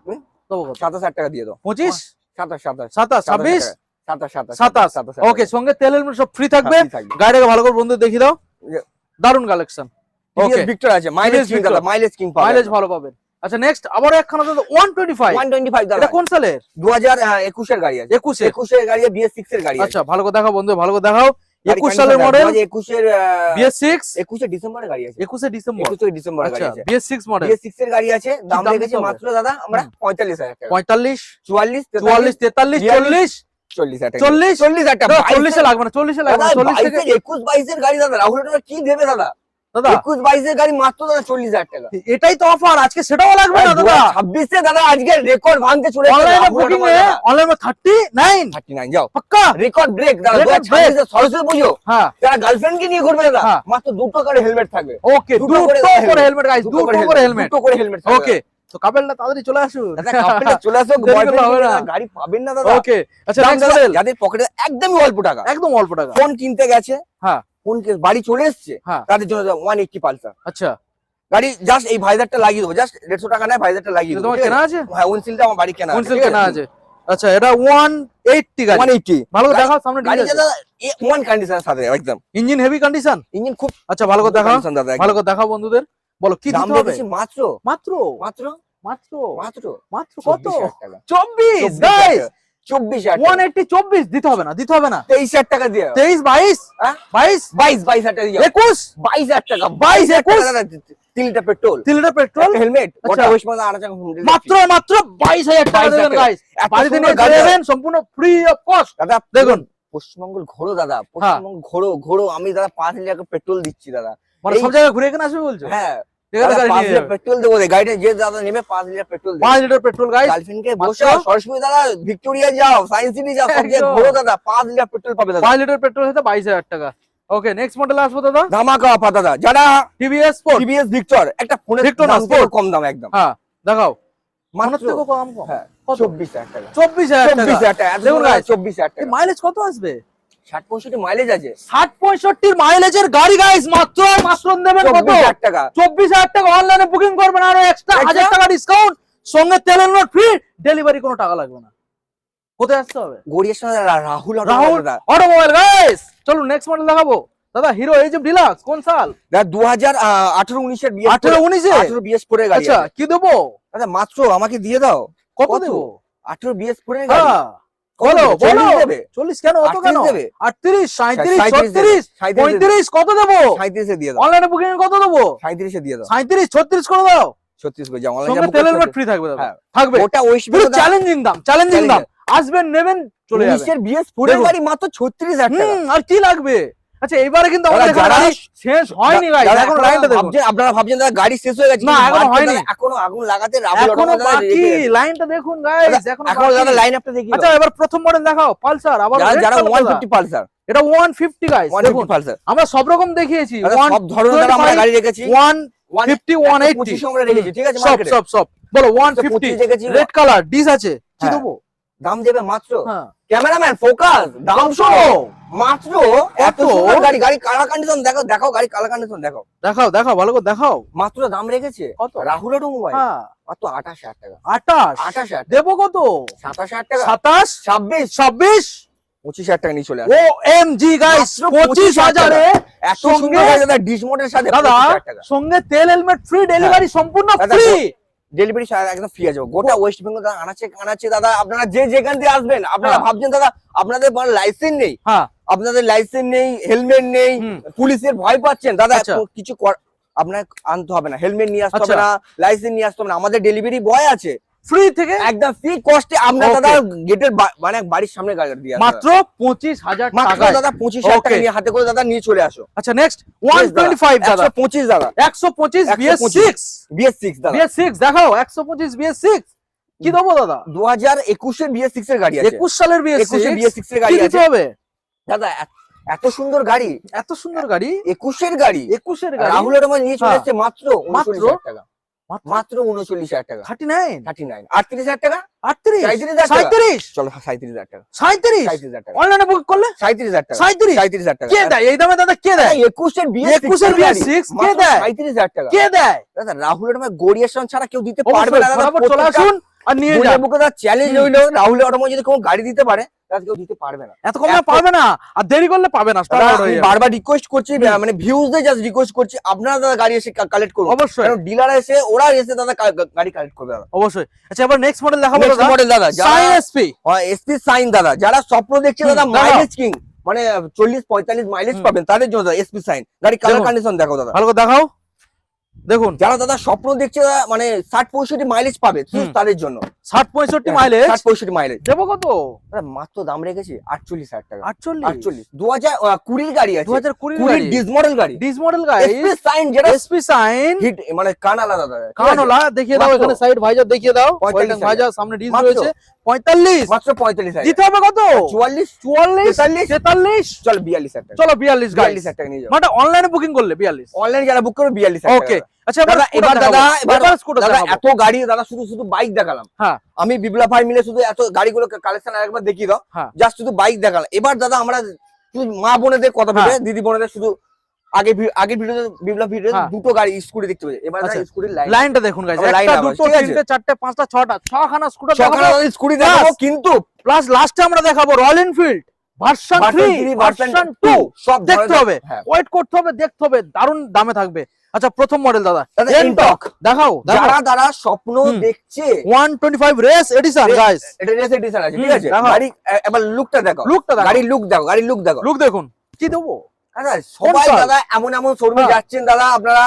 দেবো কত? 27,000 টাকা দিয়ে দাও, 25 27 27 26 27 27 ওকে সঙ্গে তেলের মেট সব ফ্রি থাকবে, থাকবে। গাড়িটাকে ভালো করে বন্ধু দেখিয়ে দাও, যে- দারুন কালেকশন ওকে ভিক্টর আছে, মাইলেজ TVS কিং Victor। দাদা, মাইলেজ কিং পাবে, মাইলেজ ভালো পাবেন। আচ্ছা নেক্সট আবার একখানা দাদা 125 125 দাদা, এটা কোন সালের? 2021 এর গাড়ি আছে, 21 এর 21 এর গাড়ি BS6 এর গাড়ি আছে, আচ্ছা ভালো করে দেখাও বন্ধু ভালো করে দেখাও, গাড়ি 21 সালের condition মডেল 2021 এর BS6 21 এর ডিসেম্বরের গাড়ি আছে, 21 ডিসেম্বর 21 ডিসেম্বরের গাড়ি আচ্ছা আছে, BS6 মডেল BS6 এর গাড়ি আছে, দাম দাম রেখেছি দিতে হবে? মাত্র দাদা আমরা 45,000 টাকা, 45 44 44 43 40 40,000 টাকা, 40 40,000 টাকা, 40 এ লাগবে না 40 এ লাগবে না 40 থেকে 21 22 এর গাড়ি দাদা, রাহুল দাদা কি দেবে দাদা, দাদা 21 22 এর গাড়ি মাত্র দাদা 40,000 টাকা, এটাই তো অফার আজকে, সেটাও লাগবে না দাদা 26 এ দাদা আজকে রেকর্ড ভাঙতে চলে অনলাইনে বুকিং এ অনলাইনে 39 39 যাও, পাক্কা রেকর্ড ব্রেক দাদা, Record 2026 এ সরস্বতী পুজো, হ্যাঁ যারা গার্লফ্রেন্ড কে নিয়ে ঘুরবে দাদা হ্যাঁ। মাত্র 2 করে হেলমেট থাকবে, ওকে দুটো করে হেলমেট গাইস দুটো করে হেলমেট দুটো করে হেলমেট ওকে তো কাপেলটা তাড়াতাড়ি চলে আসুন দাদা কাপড়ে চলে আসো, দেরি করলে boyfriend হবে নিয়ে না। দাদা গাড়ি পাবেন না দাদা, ওকে আচ্ছা দাম নেক্সট দাদা, মডেল যাদের পকেটে একদমই অল্প টাকা, একদম অল্প টাকা ফোন কিনতে গেছে, হ্যাঁ ফোন বাড়ি চলে এসছে, হ্যাঁ তাদের জন্য 180 পালসার আচ্ছা গাড়ি, জাস্ট এই ভাইজারটা লাগিয়ে দেবো, জাস্ট 150 টাকা নেয়, ভাইজারটা লাগিয়ে এটা দেবো, তোমার ঠিক কেনা আছে? আছে হ্যাঁ উইন্ডশিল্ডটা আমার বাড়ি কেনা আছে, কোনসিল ঠিক কেনা আছে? আছে আচ্ছা এটা 180 গাড়ি 180 ভালো করে গাড়ি- দেখাও সামনে গাড়ি ডিটেইলস দাদা ওয়ান কন্ডিশনের সাথে একদম, ইঞ্জিন হেভি কন্ডিশন ইঞ্জিন খুব আচ্ছা ভালো করে দেখাও condition দাদা, একদম। ভালো করে দেখাও বন্ধুদের বলো কি দাম দিতে হবে? রেখেছি মাত্র মাত্র মাত্র মাত্র মাত্র মাত্র কত? 24,000 টাকা। 24 গাইস, 24,000 180 24 দিতে হবে না, দিতে হবে না। 23,000 টাকা দিয়ে 23 22 হ্যাঁ? 22 22,000 টাকা দিয়ে 21 22,000 টাকা 22, 22,000 টাকা 3 litre petrol 3 litre petrol helmet আচ্ছা। গোটা ওয়েস্ট বেঙ্গল আনাচে মাত্র মাত্র 22,000 টাকা 22,000 দেবেন টাকা। গাইস। এত বাড়িতে সুন্দর নিয়ে গাড়ি চলে যাবেন সম্পূর্ণ ফ্রি অফ কস্ট। দাদা দেখুন পশ্চিমবঙ্গ ঘোরো দাদা, পশ্চিমবঙ্গ ঘোরো ঘোরো, আমি দাদা 5 লিটার পেট্রোল দিচ্ছি দাদা। মানে এই- সব জায়গায় ঘুরে এখানে আসবে বলছো? হ্যাঁ এখানে গাড়ি 5 নিয়ে লিটার যাবে। পেট্রোল দেবো, গাড়িটা যে দাদা নেমে 5 লিটার পেট্রোল দেবো। 5 লিটার পেট্রোল গাইস। গার্লফ্রেন্ডকে মাত্র? বসে সরস্বতী দাদা ভিক্টোরিয়া যাও, সায়েন্স সিটি যাও, সব জায়গায় একদম। ঘোরো দাদা, 5 লিটার পেট্রোল পাবে দাদা। 5 লিটার পেট্রোল হতে 22,000 টাকা। ওকে নেক্সট মডেল আসবো দাদা। ধামাকা অফার দাদা, যারা টিভিএস স্পোর্ট। টিভিএস ভিক্টর একটা ফোনের Victor না, দাম থেকে Sport। কম দাম একদম হ্যাঁ দেখাও। মাত্র মনের থেকেও কম কম। হ্যাঁ কত? 24,000 টাকা 24,000 টাকা। 24,000 টাকা এত দেখুন guys, 24,000 এই টাকা মাইলেজ কত আসবে? 60-65 মাইলেজ আছে 60-65 মাইলেজের গাড়ি গাইস, মাত্র আর মাত্র দেবেন কত? 24,000 টাকা 24,000 টাকা। অনলাইনে বুকিং করবেন আরো এক্সট্রা Extra? 1000 টাকা ডিসকাউন্ট, সঙ্গে তেলের নোট ফ্রি, ডেলিভারি কোনো টাকা লাগবে না। কোথায় আসতে হবে? গড়িয়ার সাথে রাহুল রাহুল দাদা অটোমোবাইল গাইস। চলুন নেক্সট মডেল দেখাবো দাদা। হিরো এইচ এফ ডিলাক্স কোন সাল? 2018-19 এর বিএস 18-19 এ? 18 বিএস পরে গাড়ি আচ্ছা আছে। কি দেবো? দাদা মাত্র আমাকে দিয়ে দাও। কত কত? দেবো? 18 বিএস পরে গাড়ি হ্যাঁ কত বলো দেবে? বলো। 40 দেবে 40 কেন, অত 38 কেন? দেবে? 38 37 37 36 37 35 কত দেবো? 37 এ দিয়ে দাও, অনলাইনে বুকিং কত দেবো? 37 এ দিয়ে দাও, 37 36 করে দাও, 36 করে যাও সঙ্গে অনলাইনে তেলের নোট ফ্রি থাকবে দাদা। হ্যাঁ। থাকবে ওটা ওয়েস্ট পুরো বেঙ্গল চ্যালেঞ্জিং দাম, চ্যালেঞ্জিং দাম। আসবেন নেবেন চলে যাবেন। 19 এর বিএস পরে দেখুন। গাড়ি মাত্র 36,000 টাকা। আর কি লাগবে? আচ্ছা এবারে কিন্তু আমাদের দাদা, এখানে যারা- গাড়ি শেষ হয়নি গাইস, দাদা, এখন এখনো লাইনটা দেখুন। আপনারা ভাবছেন দাদা গাড়ি শেষ হয়ে গেছে, না, কিন্তু এখনো মার্কেটে হয়নি। দাদা এখনো আগুন লাগাতে রাহুল এখনো অটোমোবাইল দাদা বাকি, রেখে গেছে। লাইনটা দেখুন গাইস, এখনো এখনো দাদা বাকি। লাইন আপটা দেখি আচ্ছা এবার প্রথম মডেল দেখাও, পালসার। আবার যারা 150 পালসার এটা 150 গাইস। দেখুন 150 পালসার আমরা সব রকম দেখিয়েছি, সব ধরনের দাদা আমরা গাড়ি রেখেছি 150 180 125 আমরা রেখেছি, ঠিক আছে সব মার্কেটে সব সব বলো 125 150 রেখেছি। রেড কালার ডিস আছে, কি হ্যাঁ। দেবো? দাম দেবে মাত্র হ্যাঁ ক্যামেরাম্যান ফোকাস দাম শোনো মাত্র এত কত? সুন্দর গাড়ি, গাড়ি কালার কন্ডিশন দেখো, দেখাও গাড়ি কালার কন্ডিশন দেখো, দেখাও দেখাও ভালো করে দেখাও। মাত্র দাম রেখেছে কত? রাহুল অটোমোবাইল হ্যাঁ মাত্র 28,000 টাকা 28 28,000 টাকা দেবো কত? 27,000 টাকা 27 26 26 25,000 টাকা নিয়ে চলে আসে ও এমজি গাইস, মাত্র 25,000 এ এত সুন্দর গাড়ি দাদা ডিস মোডের সাথে দাদা 25,000 টাকা সঙ্গে তেল হেলমেট ফ্রি, ডেলিভারি সম্পূর্ণ দাদা, ফ্রি। ডেলিভারি একদম ফ্রি আছে গোটা ওয়েস্ট বেঙ্গল দাদা আনাচে কানাচে দাদা। আপনারা যে যেখান থেকে আসবেন আপনারা হ্যাঁ। ভাবছেন দাদা আপনাদের লাইসেন্স নেই, হ্যাঁ আপনাদের লাইসেন্স নেই, হেলমেট নেই, হুম। পুলিশের ভয় পাচ্ছেন দাদা, আচ্ছা। কিছু আপনার আনতে হবে না, হেলমেট নিয়ে আসতে আচ্ছা। হবে না, লাইসেন্স নিয়ে আসতে হবে না, আমাদের ডেলিভারি বয় আছে ফ্রি থেকে একদম ফ্রি কস্টে আপনার Okay. দাদা গেটের মানে বাড়ির সামনে গাড়ি দিয়ে আসবে মাত্র 25,000 মাত্র টাকা। দাদা 25,000 টাকা Okay. নিয়ে হাতে করে দাদা নিয়ে চলে আসো। আচ্ছা নেক্সট 125 দাদা, 125 দাদা 125 125 BS6 BS6 দাদা BS6 দেখাও, 125 BS6 কি দেবো দাদা? 2021 এর BS6 এর গাড়ি আছে 21 সালের 21 এর BS6 BS6 এর কি গাড়ি দিতে আছে হবে? দাদা এত সুন্দর গাড়ি এত সুন্দর গাড়ি 21 এর গাড়ি 21 এর গাড়ি রাহুল অটোমোবাইল নিয়ে চলে হ্যাঁ। এসেছে মাত্র 39,000 টাকা মাত্র মাত্র 39,000 টাকা 39 39 38,000 টাকা 38 37,000 টাকা। 37 চলো 37,000 টাকা 37 37,000 টাকা অনলাইনে বুক করলে 37,000 টাকা 37 37,000 টাকা কে দেয় এই দামে দাদা? কে দেয়? 21 এর BS6 21 এর BS6 কে দেয়? 37,000 টাকা কে দেয়? দাদা রাহুল অটোমোবাইল গড়িয়ার ছাড়া কেউ দিতে পারবে অবশ্যই না দাদা ফটাফট চলে আসুন আর নিয়ে গড়িয়া যান। বুকে দাদা চ্যালেঞ্জ রইলো রাহুল অটোমোবাইল যদি কোনো গাড়ি দিতে পারে তাহলে কেউ দিতে পারবে না এত কমে পাবে না, আর দেরি করলে পাবে না, স্টক দাদা, আউট হয়ে আমি যাবে। বারবার রিকোয়েস্ট করছি মানে ভিউজদের জাস্ট রিকোয়েস্ট করছি আপনারা দাদা গাড়ি এসে কালেক্ট করুন অবশ্যই কারণ ডিলার এসে ওরা এসে দাদা গাড়ি কালেক্ট করবে দাদা অবশ্যই। আচ্ছা এবার নেক্সট মডেল দেখাবো নেক্সট দাদা, মডেল দাদা সাইন এসপি। এসপি সাইন দাদা যারা স্বপ্ন দেখছে দাদা দেখাও। মাইলেজ কিং মানে 40-45 মাইলেজ পাবেন তাদের জন্য এসপি সাইন গাড়ি কালার দেখুন। কন্ডিশন দেখো দাদা ভালো করে দেখাও, দেখুন যারা দাদা স্বপ্ন দেখছে দাদা মানে 60-65 মাইলেজ পাবে শুধু তাদের জন্য 60-65 মাইলেজ 60-65 মাইলেজ দেবো কত? দাদা মাত্র দাম রেখেছি 48,000 টাকা 48 2020 গাড়ি আছে 2020 20 গাড়ি ডিস মডেল গাড়ি ডিস মডেল গাড়ি এসপি সাইন যেটা এসপি সাইন হিট মানে কানালা দাদা ঠিক আছে? কানোলা দেখিয়ে দাও, মাত্র এখানে সাইড ভাইজার দেখিয়ে দাও, 45,000 ভাইজার সামনে ডিস মাত্র। রয়েছে 45 মাত্র 45,000 দিতে হবে কত? 44 44 43 চল 42,000 টাকা চলো 42 গাইস, 42,000 টাকা নিয়ে যাও মানে অনলাইনে বুকিং করলে 42। অনলাইন যারা বুক করবে 42,000 ওকে টাকা আচ্ছা এবার এবার স্কুটার দাদা দেখাবো। এত গাড়ি দাদা শুধু বাইক দেখালাম হ্যাঁ আমি বিপ্লব ভাই মিলে শুধু এত গাড়িগুলো কালেকশন আরেকবার দেখিয়ে দাও হ্যাঁ জাস্ট শুধু বাইক দেখালাম এবার দাদা আমরা শুধু মা বোনেদের কথা ভেবে হ্যাঁ। দিদি বোনেদের শুধু আগের ভিডিওতে বিপ্লব ভিডিও হ্যাঁ। দুটো গাড়ি স্কুটি দেখতে পেয়েছি এবার আচ্ছা। স্কুটির লাইন লাইনটা দেখুন গাইস, আবার line একটা আবার, দুটো ঠিক আছে? তিনটে চারটে পাঁচটা ছটা ছখানা স্কুটার সকালে দেখাবো, স্কুটি দেখাবো কিন্তু প্লাস লাস্টে আমরা দেখাবো রয়্যাল এনফিল্ড ভার্সন 3 ভার্সন 2 সব দেখতে হবে, হ্যাঁ ওয়েট করতে হবে, দেখতে হবে, দারুণ দামে থাকবে। আচ্ছা প্রথম মডেল দাদা এনটক, দেখাও, যারা স্বপ্ন দেখছে 125 রেস এডিশন গাইস, এটা রেস এডিশন আছে, ঠিক আছে। দেখাও। গাড়ি এবার লুকটা দেখো, গাড়ির লুক দেখো, গাড়ির লুক দেখো, লুক দেখুন। কি দেবো দাদা? সবাই সাল? দাদা এমন শোরুমে হ্যাঁ। যাচ্ছেন দাদা, আপনারা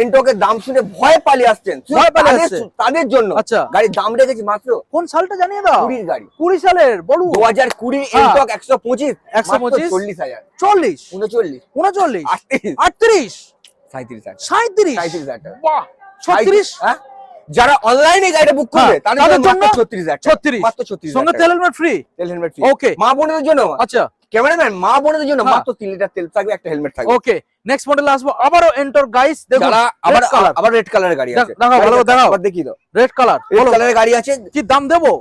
এনটকের দাম শুনে ভয় পালিয়ে আসছেন, ভয় পালিয়ে আসছে। তাদের জন্য আচ্ছা গাড়ির দাম রেখেছি মাত্র কোন সালটা জানিয়ে দাও। 20 গাড়ি, 20 সালের বলু 2020 হ্যাঁ। এনটক 125 125 40,000 40 39 39 38 38 37 37 37,000 টাকা। বাহ 36 হ্যাঁ? যারা অনলাইনে গাড়িটা বুক করবে হ্যাঁ, তাদের তাদের জন্য জন্য 36,000 টাকা, 36 মাত্র 36,000 সঙ্গে টাকা। তেল হেলমেট ফ্রি। তেল হেলমেট ফ্রি। ওকে মা বোনদের জন্য, আচ্ছা ক্যামেরাম্যান মা বোনদের জন্য হ্যাঁ। মাত্র 3 লিটার তেল থাকবে, একটা হেলমেট থাকবে। ওকে নেক্সট মডেল আসবো আবারও এন্টর গাইস, দেখুন যারা আবার রেড কালারের গাড়ি আছে, দেখাও, ভালো করে দেখাও। আবার দেখি দাও, রেড কালার রেড কালারের গাড়ি আছে। কি দাম দেবো?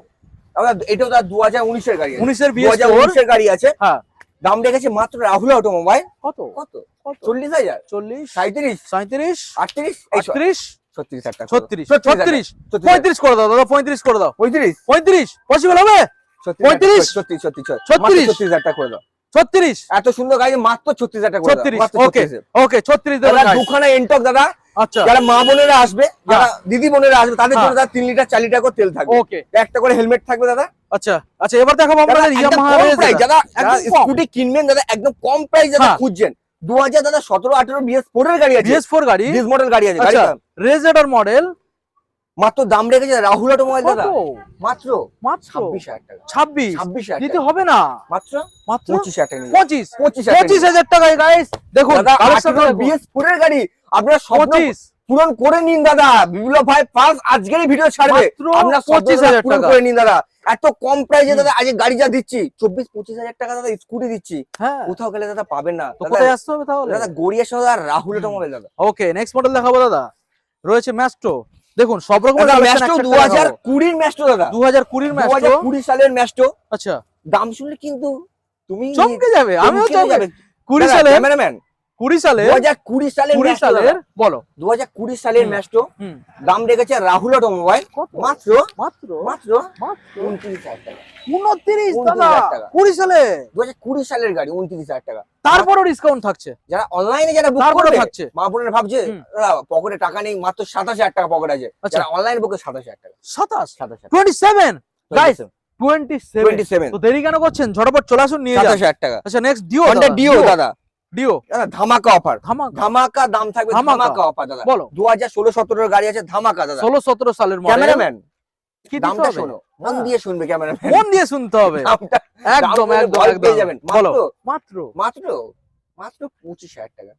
দাদা এটাও দাদা 2019 এর গাড়ি আছে, 19 এর BS4 2019 এর গাড়ি আছে। হ্যাঁ দাম রেখেছে মাত্র রাহুল অটোমোবাইল কত কত কত 40,000 40 37 37 38 এই 38 36,000 টাকা, 36 36 35 করে দাও দাদা, 35 করে দাও, 35 35 পসিবল হবে? 35 36,000 টাকা করে দাও। 36 এত সুন্দর গাড়ি মাত্র 36,000 টাকা করে দাও, 36 মাত্র ওকে 36,000 ওকে 36 দেবেন দাদা guys। দুখানা এনটক দাদা, আচ্ছা যারা মা বোনেরা আসবে, যারা দিদি বোনেরা আসবে তাদের হ্যাঁ। জন্য দাদা 3 লিটার 4 লিটার করে তেল থাকবে, ওকে একটা করে হেলমেট থাকবে দাদা। আচ্ছা আচ্ছা এবার দেখাবো দাদা, আপনাদের একদম ইয়ামাহা কম রেস price, যারা একদম কম। স্কুটি কিনবেন দাদা একদম কম প্রাইস যারা হ্যাঁ। খুঁজছেন, 2000 দাদা 17-18 BS4 এর গাড়ি আছে, BS4 গাড়ি BS মডেল গাড়ি আছে, আচ্ছা গাড়িটা রেজেডার মডেল মাত্র দাম রেখেছে রাহুল অটোমোবাইল দাদা কত? মাত্র মাত্র 26,000 টাকা, 26 26,000 দিতে টাকা। হবে না, মাত্র মাত্র 25,000 টাকা নিয়ে 25 25,000 25,000 টাকায় গাইস দেখুন দাদা কালেকশন 18 BS4 এর গাড়ি, আপনারা স্বপ্ন 25 পূরণ করে নিন দাদা। বিপ্লব ভাই ফার্স্ট আজকেরই ভিডিও ছাড়বে, মাত্র আপনারা 25,000 পূরণ টাকা। করে নিন দাদা। এত কম প্রাইসে দাদা আজকে গাড়ি যা দিচ্ছি 24-25,000 টাকা দাদা স্কুটি দিচ্ছি, হ্যাঁ কোথাও গেলে দাদা পাবেন না তো দাদা। কোথায় আসতে হবে তাহলে? দাদা গড়িয়া সহ আর রাহুল অটোমোবাইল দাদা। ওকে নেক্সট মডেল দেখাবো দাদা, রয়েছে ম্যাস্ট্রো, দেখুন সব রকমের দাদা collection ম্যাস্টো একটা একটা দেখাবো। 2020 এর ম্যাস্টো দাদা, 2020 এর ম্যাস্ট্রো 2020 সালের ম্যাস্টো। আচ্ছা দাম শুনলে কিন্তু তুমি চমকে যাবে, আমিও চমকে চমকে যাবে। 20 দাদা, সালের ক্যামেরাম্যান 20 সালের 2020 সালের 20 ম্যাস্টো সালের দাদা, বলো 2020 সালের হুম। ম্যাস্টো, হুম দাম রেখেছে রাহুল অটোমোবাইল কত? মাত্র মাত্র মাত্র মাত্র 29,000 টাকা। 29 দাদা 29,000 টাকা। 20 সালে 2020 সালের গাড়ি 29,000 টাকা। তারপরও ডিসকাউন্ট থাকছে, যারা অনলাইনে যারা বুক তারপরে করবে থাকছে মা বোনেরা ভাবছে হুম। দাদা পকেটে টাকা নেই, মাত্র 27,000 টাকা পকেট আছে, আচ্ছা। যারা অনলাইন বুকে 27,000 টাকা 27 27,000 27 গাইস 27 27 তো দেরি কেন করছেন, ঝটপট চলে আসুন নিয়ে যান। 27,000 টাকা। আচ্ছা নেক্সট ডিও হন্ডা ডিও দাদা, ডিও দাদা ধামাকা অফার, ধামাকা ধামাকা দাম থাকবে, ধামাকা। ধামাকা অফার দাদা। বলো 2016-17 এর গাড়ি আছে, ধামাকা দাদা। 16-17 সালের মডেল, ক্যামেরাম্যান কি দিতে দামটা হবে? শোনো, মন হ্যাঁ। দিয়ে শুনবে ক্যামেরাম্যান, মন দিয়ে শুনতে হবে দামটা একদম দাম বলে একদম ভয় একদম পেয়ে যাবেন। বলো মাত্র মাত্র মাত্র 25,000 টাকা,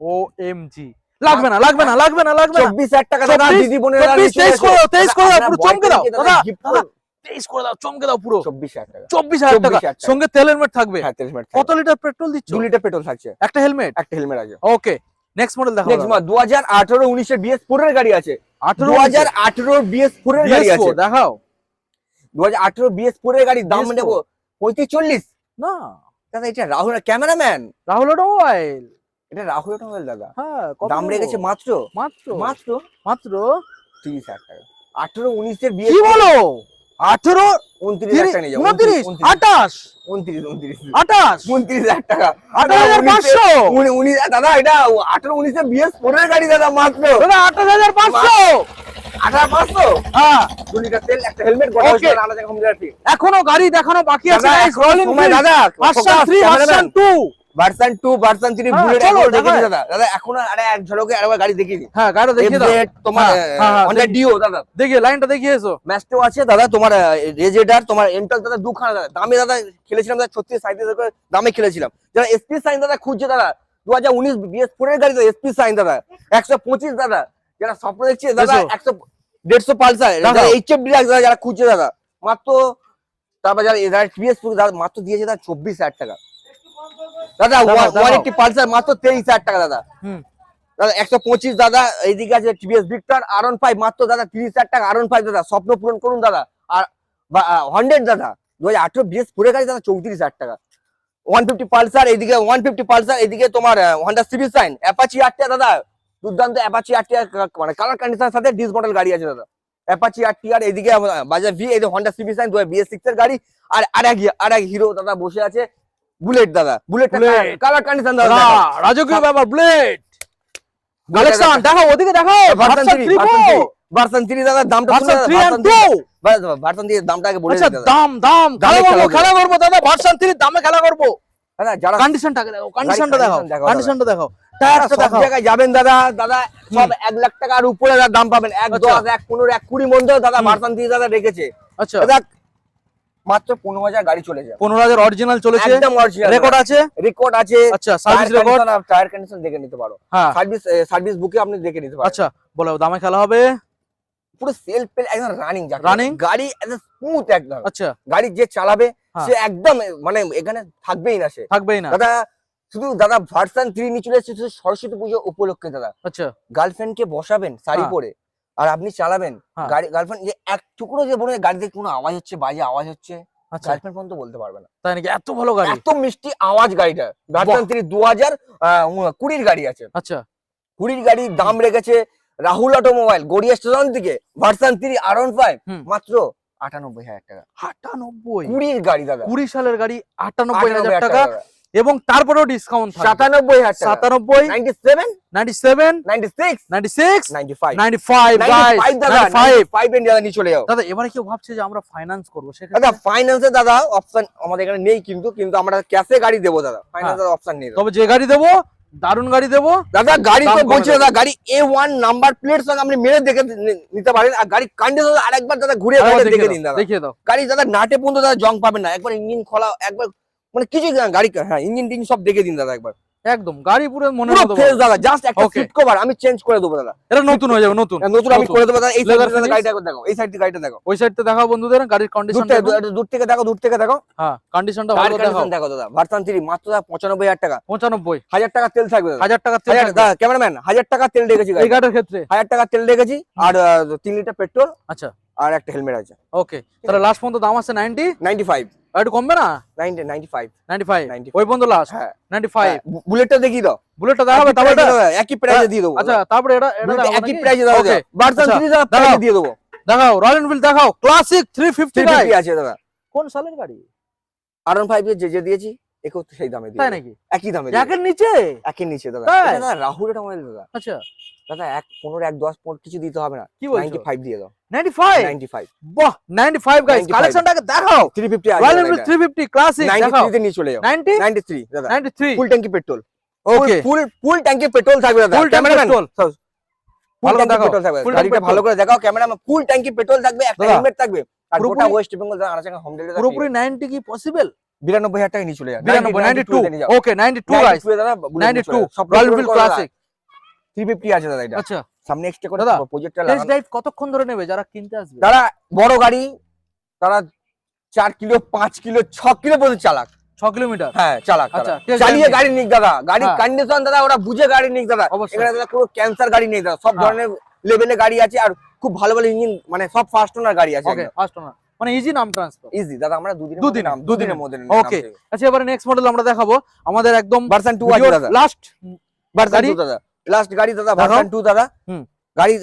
OMG লাগবে না লাগবে না লাগবে না লাগবে না 24,000 টাকা দাদা। 24, দিদি বোনেরা 24, 23 করে দাও, 23 করে দাও, পুরো চমকে দাও দাদা, গিফট দাদা 23 করে দাও, চমকে দাও পুরো 24,000 টাকা। 24,000 টাকা 24,000 টাকা। সঙ্গে তেল হেলমেট থাকবে। হ্যাঁ তেল হেলমেট কত লিটার পেট্রোল দিচ্ছ? 2 লিটার পেট্রোল থাকছে, একটা হেলমেট, একটা হেলমেট আছে। ওকে নেক্সট মডেল দেখাও নেক্সট 2018-19 এর BS4 এর গাড়ি আছে, 18 2018 BS4 এর গাড়ি আছে, দেখাও 2018 BS4 এর গাড়ির দাম BS4 নেবো 35-40 না দাদা। এটা রাহুল ক্যামেরাম্যান, রাহুল অটোমোবাইল, এটা রাহুল অটোমোবাইল দাদা। হ্যাঁ কত দাম দেবো? রেখেছে মাত্র মাত্র মাত্র মাত্র 30,000 টাকা। 18-19 এর কি BS4 বলো 18 29,000 টাকা নিয়ে যাও, 29 29 28 29,000 28 টাকা। 28,500 19 দাদা, এটা 18-19 এর BS4 এর গাড়ি দাদা, মাত্র দাদা 28,500 18,500। হ্যাঁ 2 লিটার তেল, একটা হেলমেট, গোটা Okay. আলাদা জায়গা হোম ডেলিভারি। এখনো গাড়ি দেখানো বাকি আছে দাদা, guys, এখনো রয়্যাল সময় এনফিল্ড দাদা, version focus, 3 version cameraman। 2 version 2 version 3 হ্যাঁ, বুলেট চলো, একবার দেখে দেখায়। নিই দাদা। দাদা এখন আরে এক ঝলকে আরেকবার গাড়ি দেখিয়ে দিই। হ্যাঁ গাড়িটা দেখিয়ে দাও, FZ তোমার হ্যাঁ, Honda দেখি। Dio দাদা, দেখিয়ে লাইনটা দেখিয়ে এসো। ম্যাস্টো আছে দাদা, তোমার রেজেডার, তোমার এন্টক দাদা, দুখানা দাদা। দামে দাদা খেলেছিলাম দাদা 36-37 করে দামে খেলেছিলাম। যারা এসপি সাইন দাদা খুঁজছে দাদা, 2019 BS4 এর গাড়ি তো এসপি সাইন দাদা 125 দাদা। যারা স্বপ্ন দেখছে দাদা এসো। 100-150 পালসার, দেখাও। যারা HF ডিলাক্স দাদা যারা খুঁজছে দাদা, মাত্র তারপর যারা BS4 দাদা মাত্র দিয়েছে দাদা 24,000 টাকা দাদা। দেখাও, দেখাও। 180 পালসার মাত্র 23,000 টাকা দাদা। হুম দাদা 125 দাদা। এইদিকে আছে টিভিএস ভিক্টর R15 মাত্র দাদা 30,000 টাকা। R15 দাদা স্বপ্ন পূরণ করুন দাদা। আর 100 দাদা 2018 BS4 এর গাড়ি দাদা 34,000 টাকা। 150 পালসার, এইদিকে 150 পালসার, এইদিকে তোমার Honda Civic Shine, Apache RTR দাদা, দুর্দান্ত অ্যাপাচি আরটিআর, মানে কালার কন্ডিশনের সাথে ডিস মডেল গাড়ি আছে দাদা। অ্যাপাচি আরটিআর, এইদিকে বাজাজ ভি, এই হন্ডা সিভিক সাইন 2006 এর গাড়ি। আর এক হিরো দাদা বসে আছে বুলেট দাদা, বুলেট Bullet। কালার কন্ডিশন দাদা রাজকীয় ব্যাপার, বুলেট কালেকশন দেখাও, ওদিকে দেখাও। ভার্সন ভার্সন 3 3 Pro, ভার্সন 3 দাদা দামটা ভার্সন 3 and 2। ভার্সন 3 দামটা আগে বলে আচ্ছা দিন দাদা। দাম দাম দামে খেলা করবো দাদা, ভার্সন 3 দামে খেলা করবো। দাদা যারা কন্ডিশনটাকে দেখো, কন্ডিশনটা দেখাও, condition দেখাও কন্ডিশনটা দেখাও, যারা টায়ারটা সব দেখাও। জায়গায় যাবেন দাদা, দাদা সব 1 লাখ টাকার উপরে দাদা দাম পাবেন। 1 আচ্ছা। 10 1 15 1 20 মধ্যে দাদা ভার্সন 3 দাদা রেখেছে। আচ্ছা দাদা মাত্র 15,000 গাড়ি চলে যায়, 15,000 অরিজিনাল চলেছে, একদম অরিজিনাল রেকর্ড আছে। রেকর্ড আছে। আচ্ছা সার্ভিস রেকর্ড, টায়ার কন্ডিশন দেখে নিতে পারো, হ্যাঁ সার্ভিস বুকে আপনি দেখে নিতে পারো। আচ্ছা বলো দামে খেলা হবে। পুরো সেলফ পেল একদম রানিং Running? গাড়ি একদম স্মুথ একদম। আচ্ছা গাড়ি যে চালাবে হ্যাঁ। সে একদম মানে এখানে থাকবেই না সে থাকবেই না। দাদা। শুধু দাদা ভার্সন 3 নিয়ে চলে এসেছে শুধু সরস্বতী পুজো উপলক্ষে দাদা। আচ্ছা গার্লফ্রেন্ড কে বসাবেন শাড়ি হ্যাঁ। পরে আর আপনি চালাবেন হ্যাঁ। গাড়ি, গার্লফ্রেন্ড যে এক টুকরো যে বলে গাড়িতে কোনো আওয়াজ হচ্ছে, বাজে আওয়াজ হচ্ছে, আচ্ছা গার্লফ্রেন্ড পর্যন্ত বলতে পারবে না। তাই নাকি? এত ভালো গাড়ি, এত মিষ্টি আওয়াজ গাড়িটা। ভার্সন 3 2020 গাড়ি আছে, আচ্ছা 20 গাড়ি দাম রেখেছে রাহুল অটোমোবাইল গড়িয়া স্টেশন থেকে। ভার্সন 3 R15 হুম। মাত্র 98,000 টাকা। 98, 20 গাড়ি দাদা, 20 সালের গাড়ি 98,000 টাকা, দাদা। এবং তারপরেও ডিসকাউন্ট 97,000 টাকা, 97, 97 97, 96 96, 95 95 guys, 95 দাদা, 95। 95 এর দাদা নিয়ে চলে যাও দাদা এবারে কেউ ভাবছে যে আমরা ফাইন্যান্স করবো, দাদা। সেক্ষেত্রে ফাইন্যান্সে দাদা অপশন আমাদের এখানে নেই, কিন্তু আমরা ক্যাশে গাড়ি দেবো দাদা, ফাইন্যান্সের অপশন নেই দাদা। তবে যে গাড়ি দেবো দারুণ গাড়ি দেবো। দাদা গাড়ি দাম তো কমে বলছি যাবে। দাদা, গাড়ি A1 নাম্বার প্লেট সঙ্গে আপনি মেরে দেখে নিতে পারেন। আর গাড়ি কন্ডিশন আরেকবার দাদা ঘুরে আরেকবার ঘুরে দেখে দিন দাদা। দেখিয়ে দাও। গাড়ি দাদা নাটে পর্যন্ত দাদা জং পাবেন না, একবার ইঞ্জিন খোলা, একবার মানে কিছু গাড়ি হ্যাঁ ইঞ্জিন টিঞ্জিন সব দেখে দিন দাদা একবার। একদম গাড়ি পুরো মনে পুরো মতো ফ্রেশ দাদা, জাস্ট একটা Okay. সিট কভার আমি চেঞ্জ করে দেবো দাদা, এটা নতুন হয়ে যাবে, নতুন নতুন আমি করে দেবো দাদা। এই Leather সাইডে finish? গাড়িটা দেখো, এই সাইডে গাড়িটা দেখো, ওই সাইডটা দেখাও বন্ধুদের গাড়ির কন্ডিশন। দূর থেকে দেখো, দূর থেকে দেখো। হ্যাঁ কন্ডিশনটা টায়ার ভালো দেখাও। কন্ডিশন দেখো দাদা। ভার্সন 3 মাত্র 95,000 টাকা, 95, 1000 টাকা তেল থাকবে দাদা। 1000 টাকা তেল থাকবে। দাদা ক্যামেরাম্যান 1000 টাকা তেল রেখেছি এই গাড়ি, গাড়ির ক্ষেত্রে 1000 টাকা তেল রেখেছি আর 3 লিটার পেট্রোল আচ্ছা আর একটা হেলমেট আছে। ওকে, তাহলে লাস্ট পর্যন্ত দাম আছে 90, 95 আর একটু কমবে না? 95 95 95 ওই পর্যন্ত লাস্ট হ্যাঁ 95। বুলেটটা দেখিয়ে দাও, বুলেটটা দেখাবে তারপরে এটা একই প্রাইসে দিয়ে দেবো। আচ্ছা তারপরে এটা এটা বুলেটটা দেখাবো একই নাকি? প্রাইসে দাও Okay, ভার্সন আচ্ছা, 3 দাদা দেখাও। প্রাইসে দিয়ে দেবো। দেখাও রয়্যাল এনফিল্ড দেখাও, ক্লাসিক 350 350 আছে দাদা। কোন সালের গাড়ি? R15 এর যে দিয়েছি একেও তো সেই দামে দিয়ে তাই দেবো। নাকি? একই দামে দিয়ে জ্যাকের নিচে? দেবো। একই নিচে দাদা। তাই? এটা দাদা রাহুল অটোমোবাইল দাদা। আচ্ছা দাদা 1 15 1 10 15 কিছু দিতে হবে না, কি বলছো? 95 দিয়ে দাও। 95? 95 বাহ 95 গাইস, 95 কালেকশনটাকে দেখাও। 350 আছে রয়্যাল দাদা এনফিল্ড এটা। 350 ক্লাসিক দেখাও। 93 তে নিয়ে চলে যাও। 90, 93 দাদা, 93 ফুল ট্যাঙ্কি পেট্রোল। ওকে ফুল ট্যাঙ্কি পেট্রোল থাকবে দাদা। Full tank cameraman petrol। ফুল ভালো ট্যাঙ্কি দেখাও, পেট্রোল থাকবে, full tank গাড়িটা petrol। ভালো করে দেখাও ক্যামেরাম্যান। ফুল ট্যাঙ্কি পেট্রোল থাকবে, একটা দাদা, হেলমেট থাকবে আর গোটা পুরোপুরি- ওয়েস্ট বেঙ্গল দাদা আনাচে হোম ডেলিভারি পুরোপুরি 90 কি পসিবল? 92,000 টাকা নিয়ে চলে যাও। 92 তে নিয়ে যাও। ওকে 92 গাইস, 92 দাদা, বুলেট নিয়ে চলে 92 যাও। সব রয়্যাল পেট্রোল এনফিল্ড করে দাদা। ক্লাসিক। 350 আছে দাদা এটা। আচ্ছা সামনে এক্সট্রা করে দাদা, প্রজেক্টটা টেস্ট লাগানো। ড্রাইভ কতক্ষণ ধরে নেবে যারা কিনতে আসবে? দাদা বড় গাড়ি তারা 4 কিলো 5 কিলো 6 কিলো পর্যন্ত চালাক। 6 কিলোমিটার? হ্যাঁ চালাক আচ্ছা, তারা। test চালিয়ে drive গাড়ি নিক দাদা, গাড়ির হ্যাঁ। কন্ডিশন দাদা ওরা বুঝে গাড়ি নিক দাদা। অবশ্যই। এখানে দাদা কোনো ক্যান্সার গাড়ি নেই দাদা, সব হ্যাঁ। ধরনের লেভেলে গাড়ি আছে আর খুব ভালো ভালো ইঞ্জিন, মানে সব ফাস্ট ওনার গাড়ি আছে। ওকে ফার্স্ট ওনার মানে ইজি নাম ট্রান্সফার। ইজি দাদা, আমরা দুদিনের দুদিনের মধ্যে ওকে আচ্ছা এবারে নেক্সট মডেল আমরা দেখাবো আমাদের একদম ভার্সন 2 আছে দাদা। লাস্ট ভার্সন গাড়ি? 2 দাদা, লাস্ট গাড়ি দাদা দেখাও। ভার্সন 2 দাদা। হুম। গাড়ি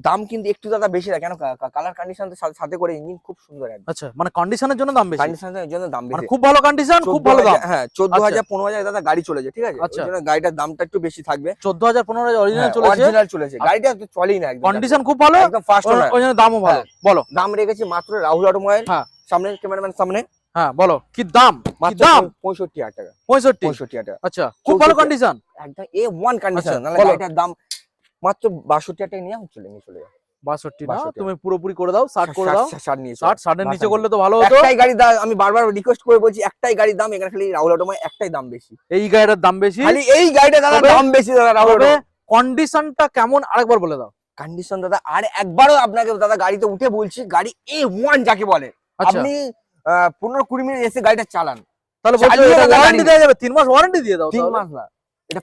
দাম কিন্তু একটু দাদা বেশি না, কেন কালার কন্ডিশন সাথে করে ইঞ্জিন খুব সুন্দর একদম। আচ্ছা মানে কন্ডিশনের জন্য দাম বেশি, কন্ডিশনের জন্য দাম মানে বেশি। খুব ভালো কন্ডিশন খুব ভালো দাম। হ্যাঁ 14,000 15,000 দাদা গাড়ি চলেছে, ঠিক আছে? আচ্ছা। ওই জন্য গাড়িটার দামটা একটু বেশি থাকবে। 14,000 15,000 অরিজিনাল চলেছে, অরিজিনাল চলেছে, গাড়িটা তো চলেই না একদম। কন্ডিশন খুব ভালো, একদম ফাস্ট ওনার। ওই জন্য দামও ভালো। হ্যাঁ। বলো দাম রেখেছি মাত্র রাহুল অটোমোবাইল। হ্যাঁ। সামনে ক্যামেরাম্যান সামনে হ্যাঁ বলো কি দাম? কি মাত্র দাম? 65,000 টাকা। 65। 65,000 টাকা আচ্ছা খুব ভালো 65 কন্ডিশন। একদম A1 কন্ডিশন। আচ্ছা, নালে বলো। গাড়িটার দাম মাত্র 62,000 টাকা নিয়ে চলে যাও। 62 না 62 তুমি পুরোপুরি করে দাও, 60 করে দাও। 60 নিয়ে 60 এর নিচে 62 করলে তো ভালো হতো। একটাই গাড়ি দাম, আমি বারবার রিকোয়েস্ট করে বলছি, একটাই গাড়ির দাম এখানে, খালি রাহুল অটোমোবাইল একটাই দাম বেশি। এই গাড়িটার দাম বেশি, খালি এই গাড়িটা দাদা তবে- দাম বেশি দাদা রাহুল তবে অটোমোবাইল। কন্ডিশনটা কেমন আরেকবার বলে দাও। কন্ডিশন দাদা আর একবারও আপনাকে দাদা গাড়িতে উঠে বলছি, গাড়ি A1 যাকে বলে। আচ্ছা আপনি 15-20 মিনিট এসে গাড়িটা চালান। তাহলে বলছো চালিয়ে এটা দাদা ওয়ারেন্টি গাড়ি- দেওয়া যাবে? 3 মাস ওয়ারেন্টি দিয়ে দাও। 3 মাস না, এটা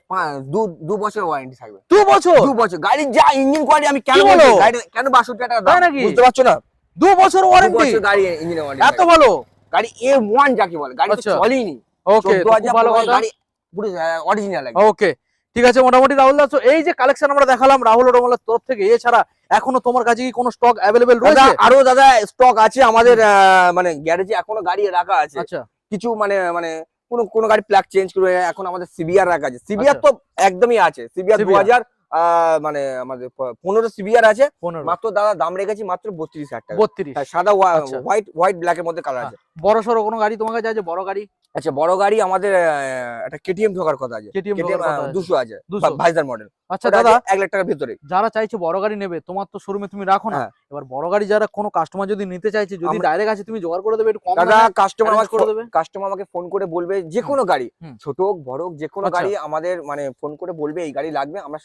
2 বছর ওয়ারেন্টি থাকবে। 2 বছর? 2 বছর গাড়ির যা ইঞ্জিন কোয়ালিটি, আমি কেন কি বলছি বলো? গাড়ি কেন 62 টাকা তাই দাম নাকি? বুঝতে পারছো না? 2 বছর 2 ওয়ারেন্টি? বছর গাড়ি ইঞ্জিন এত ওয়ারেন্টি, ভালো? গাড়ি A1 যাকে বলে, গাড়ি তো আচ্ছা। চলেইনি। ওকে 14,000 ভালো কথা। গাড়ি পুরো অরিজিনাল একদম। ওকে ঠিক আছে মোটামুটি রাহুল দাস, এই যে কালেকশন আমরা দেখালাম রাহুল অটোমোবাইলের তরফ থেকে, এছাড়া এখনো তোমার কাছে কি কোনো স্টক অ্যাভেলেবেল দাদা রয়েছে? আরো দাদা স্টক আছে আমাদের, মানে গ্যারেজে এখনো গাড়ি রাখা আছে। আচ্ছা কিছু মানে কোনো গাড়ি প্লাগ চেঞ্জ করে এখন আমাদের সিবিআর রাখা আছে, সিবিআর তো একদমই আছে, সিবিআর 2000 মানে আমাদের 15 সিবিআর আছে, মাত্র দাদা দাম রেখেছি মাত্র 32,000 টাকা। 32, সাদা হোয়াইট ব্ল্যাক এর মধ্যে কালার আছে। বড় সরো কোনো গাড়ি তোমার কাছে আছে? বড় গাড়ি? আচ্ছা, বড় গাড়ি আমাদের একটা কেটিএম ঢোকার কথা আছে, কেটিএম 200 আছে, ভাইজার মডেল। আচ্ছা দাদা, 1 লাখ টাকার ভিতরে যারা চাইছে বড় গাড়ি নেবে, তোমার তো শোরুমে তুমি রাখো না, এবার বড় গাড়ি যারা কোনো কাস্টমার যদি নিতে চাইছে, যদি ডাইরেক্ট আছে তুমি জোগাড় করে দেবে একটু কম দাদা? কাস্টমার আমাকে ফোন করে বলবে যে কোনো গাড়ি, ছোট হোক বড় হোক, যে কোনো গাড়ি আমাদের মানে ফোন করে বলবে এই গাড়ি লাগবে, আমরা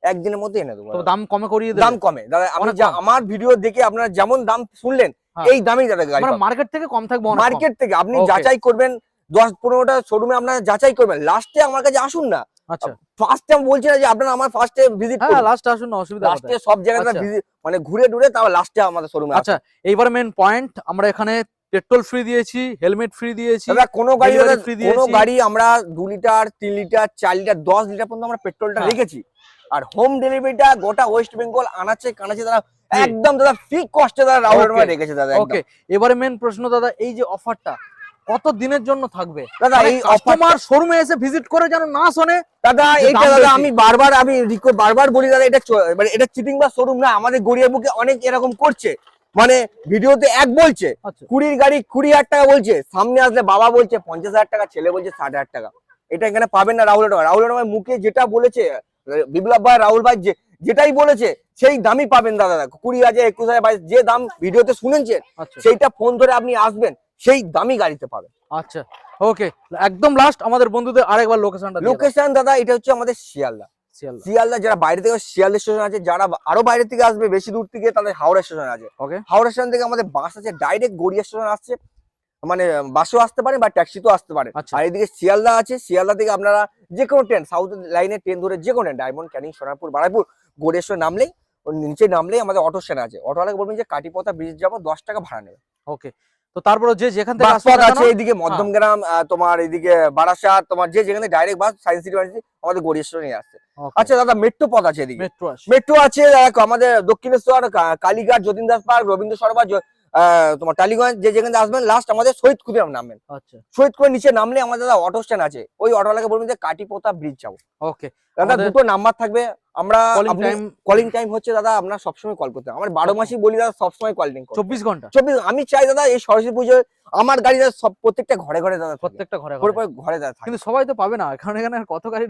একদিনের মধ্যে এনে দেবো। দাম কমে করিয়ে দেবে? দাম কমে দাদা, আমি আমার ভিডিও দেখে আপনারা যেমন দাম শুনলেন এই দামেই দাদা গাড়ি মানে মার্কেট থেকে কম থাকবে, মার্কেট থেকে আপনি যাচাই করবেন, 10-15টা শোরুমে আপনারা যাচাই করবেন, লাস্টে আমার কাছে আসুন না। আচ্ছা, ফার্স্ট টাইম বলছি না যে আপনারা আমার ফার্স্টে ভিজিট করুন, লাস্টে আসুন না, অসুবিধা নেই, লাস্টে সব জায়গায় ভিজিট মানে ঘুরে ঘুরে তারপর লাস্টে আমাদের শোরুমে। আচ্ছা, এইবার মেন পয়েন্ট, আমরা এখানে পেট্রোল ফ্রি দিয়েছি, হেলমেট ফ্রি দিয়েছি, দাদা কোনো গাড়ি আমরা 2 লিটার 3 লিটার 4 লিটার 10 লিটার পর্যন্ত আমরা পেট্রোলটা রেখেছি। আর হোম ডেলিভারিটা গোটা ওয়েস্ট বেঙ্গল আনাচে কানাচে দাদা একদম দাদা ফ্রি কস্টে দাদা রাউন্ড মার রেখেছে দাদা। ওকে, এবারে মেন প্রশ্ন দাদা, এই যে অফারটা কত দিনের জন্য থাকবে দাদা? এই কাস্টমার শোরুমে এসে ভিজিট করে যেন না শোনে দাদা, এইটা দাদা আমি বারবার বলি দাদা, এটা চিটিং বা শোরুম না, আমাদের গড়িয়ার বুকে অনেক এরকম করছে, মানে ভিডিওতে এক বলছে 20 গাড়ি 20,000 টাকা বলছে, সামনে আসলে বাবা বলছে 50,000 টাকা, ছেলে বলছে 60,000 টাকা। এটা এখানে পাবেন না রাহুল মুখে যেটা বলেছে বিপ্লব ভাই, রাহুল ভাই যেটাই বলেছে সেই দামই পাবেন দাদা। 20,000 21,000 22 যে দাম ভিডিওতে শুনেছেন সেইটা ফোন ধরে আপনি আসবেন, সেই দামি গাড়িতে পাবেন। আচ্ছা, ওকে, একদম লাস্ট আমাদের বন্ধুদের আরেকবার লোকেশন দাদা, এটা হচ্ছে আমাদের শিয়ালদা, যারা বাইরে থেকে শিয়ালদা স্টেশন আছে, যারা আরো বাইরে থেকে আসবে বেশি দূর থেকে, তাদের হাওড়া স্টেশন আছে। হাওড়া স্টেশন থেকে আমাদের বাস আছে, ডাইরেক্ট গড়িয়া স্টেশন আসছে, মানে বাসও আসতে পারে বা ট্যাক্সিতেও আসতে পারে। আর এদিকে শিয়ালদা আছে, শিয়ালদা থেকে আপনারা যে কোনো ট্রেন, সাউথ লাইনে ট্রেন ধরে যে কোনো ডায়মন্ড, ক্যানিং, সোনারপুর, বারাইপুর, গড়িয়া নামলেই নিচে নামলেই আমাদের অটো স্ট্যান্ড আছে, অটোওয়ালাকে বলবেন যে কাটিপথা ব্রিজ যাবো, 10 টাকা ভাড়া নেবে। ওকে, তো তারপরে যে যেখান থেকে আছে, এইদিকে মধ্যমগ্রাম, তোমার এইদিকে বারাসাত, তোমার যে যেখানে ডাইরেক্ট বাস সায়েন্স সিটি আমাদের গড়িয়া স্টেশনে আসছে। আচ্ছা দাদা, মেট্রো পথ আছে, এদিকে মেট্রো আছে আমাদের দক্ষিণেশ্বর, কালীঘাট, যতীন্দ্রনাথ পার্ক, রবীন্দ্র সরোবর, তোমার টালিগঞ্জ, যে যেখানে আসবেন লাস্ট আমাদের শহীদ কুদিরাম নামবেন। আচ্ছা, শহীদ কুদির নিচে নামলে আমাদের দাদা অটো স্ট্যান্ড আছে, ওই অটোওয়ালাকে বলবেন যে কাটিপথা ব্রিজ যাবো। ওকে দাদা, দুটো নাম্বার থাকবে, আমরা কলিং টাইম হচ্ছে দাদা আপনার সবসময় কল করতে, আমার 12 মাসই বলি দাদা, সবসময় কলিং 24 ঘন্টা। আমি চাই দাদা এই সরস্বতী পুজোয় আমার গাড়ি সব প্রত্যেকটা ঘরে ঘরে দাদা, প্রত্যেকটা ঘরে দাদা, কিন্তু সবাই তো পাবে না, এখানে কত গাড়ি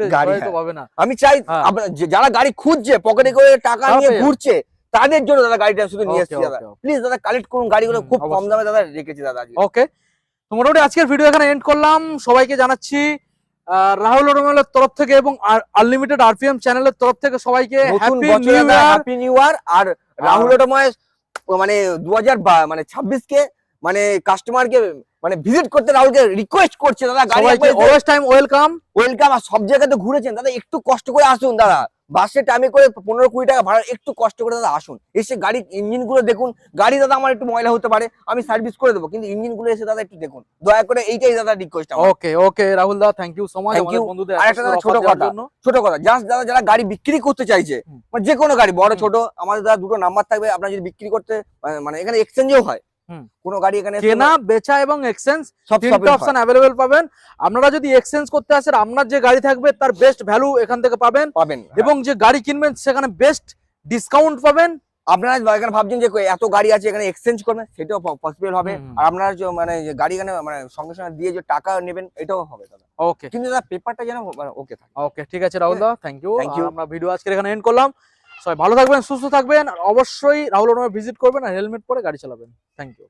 তো পাবে না। আমি চাই যারা গাড়ি খুঁজছে, পকেটে করে টাকা নিয়ে ঘুরছে, তাদের জন্য দাদা গাড়িটা শুধু নিয়ে এসেছি দাদা। প্লিজ দাদা কালেক্ট করুন গাড়িগুলো, খুব কম দামে দাদা রেখেছি দাদা। ওকে, তো মোটামুটি আজকের ভিডিও এখানে এন্ড করলাম। সবাইকে জানাচ্ছি রাহুল অটোমোবাইলের তরফ থেকে এবং আনলিমিটেড আরপিএম চ্যানেলের তরফ থেকে সবাইকে হ্যাপি নিউ ইয়ার। আর রাহুল অটোমোবাইল মানে 2026 কে মানে কাস্টমারকে মানে ভিজিট করতে রাহুলকে রিকোয়েস্ট করছে দাদা, সবাইকে অলওয়েজ টাইম ওয়েলকাম। আর সব জায়গাতে ঘুরেছেন দাদা, একটু কষ্ট করে আসুন দাদা, বাসে টাইমে করে 15-20 টাকা ভাড়া, একটু কষ্ট করে দাদা আসুন, এসে গাড়ি ইঞ্জিন গুলো দেখুন। গাড়ি দাদা আমার একটু ময়লা হতে পারে, আমি সার্ভিস করে দেবো, কিন্তু ইঞ্জিন গুলো এসে দাদা একটু দেখুন, দয়া করে, এইটাই দাদা রিকোয়েস্ট। ওকে রাহুল দা, থ্যাংক ইউ সো মাচ আমাদের বন্ধুদের। আরেকটা দাদা ছোট কথা জাস্ট দাদা, যারা গাড়ি বিক্রি করতে চাইছে, মানে যে কোনো গাড়ি বড় ছোট, আমাদের দাদা দুটো নাম্বার থাকবে, আপনারা যদি বিক্রি করতে মানে এখানে এক্সচেঞ্জও হয়, কোন গাড়ি এখানে কেনা বেচা এবং এক্সচেঞ্জ তিনটা অপশন अवेलेबल পাবেন। আপনারা যদি এক্সচেঞ্জ করতে আসেন, আপনার যে গাড়ি থাকবে তার বেস্ট ভ্যালু এখান থেকে পাবেন, এবং যে গাড়ি কিনবেন সেখানে বেস্ট ডিসকাউন্ট পাবেন। আপনারা এখানে ভাবছেন যে এত গাড়ি আছে এখানে এক্সচেঞ্জ করবেন, সেটাও পসিবল হবে। আর আপনারা মানে গাড়ি এখানে মানে সঙ্গে সঙ্গে দিয়ে যে টাকা নেবেন, এটাও হবে দাদা। ওকে, কিন্তু দাদা পেপারটা যেন ওকে থাকে। ওকে, ঠিক আছে রাহুল দা, থ্যাংক ইউ। আমরা ভিডিও আজকে এখানে এন্ড করলাম। সবাই ভালো থাকবেন, সুস্থ থাকবেন, আর অবশ্যই রাহুল অটোমোবাইল ভিজিট করবেন আর হেলমেট পরে গাড়ি চালাবেন। Thank you.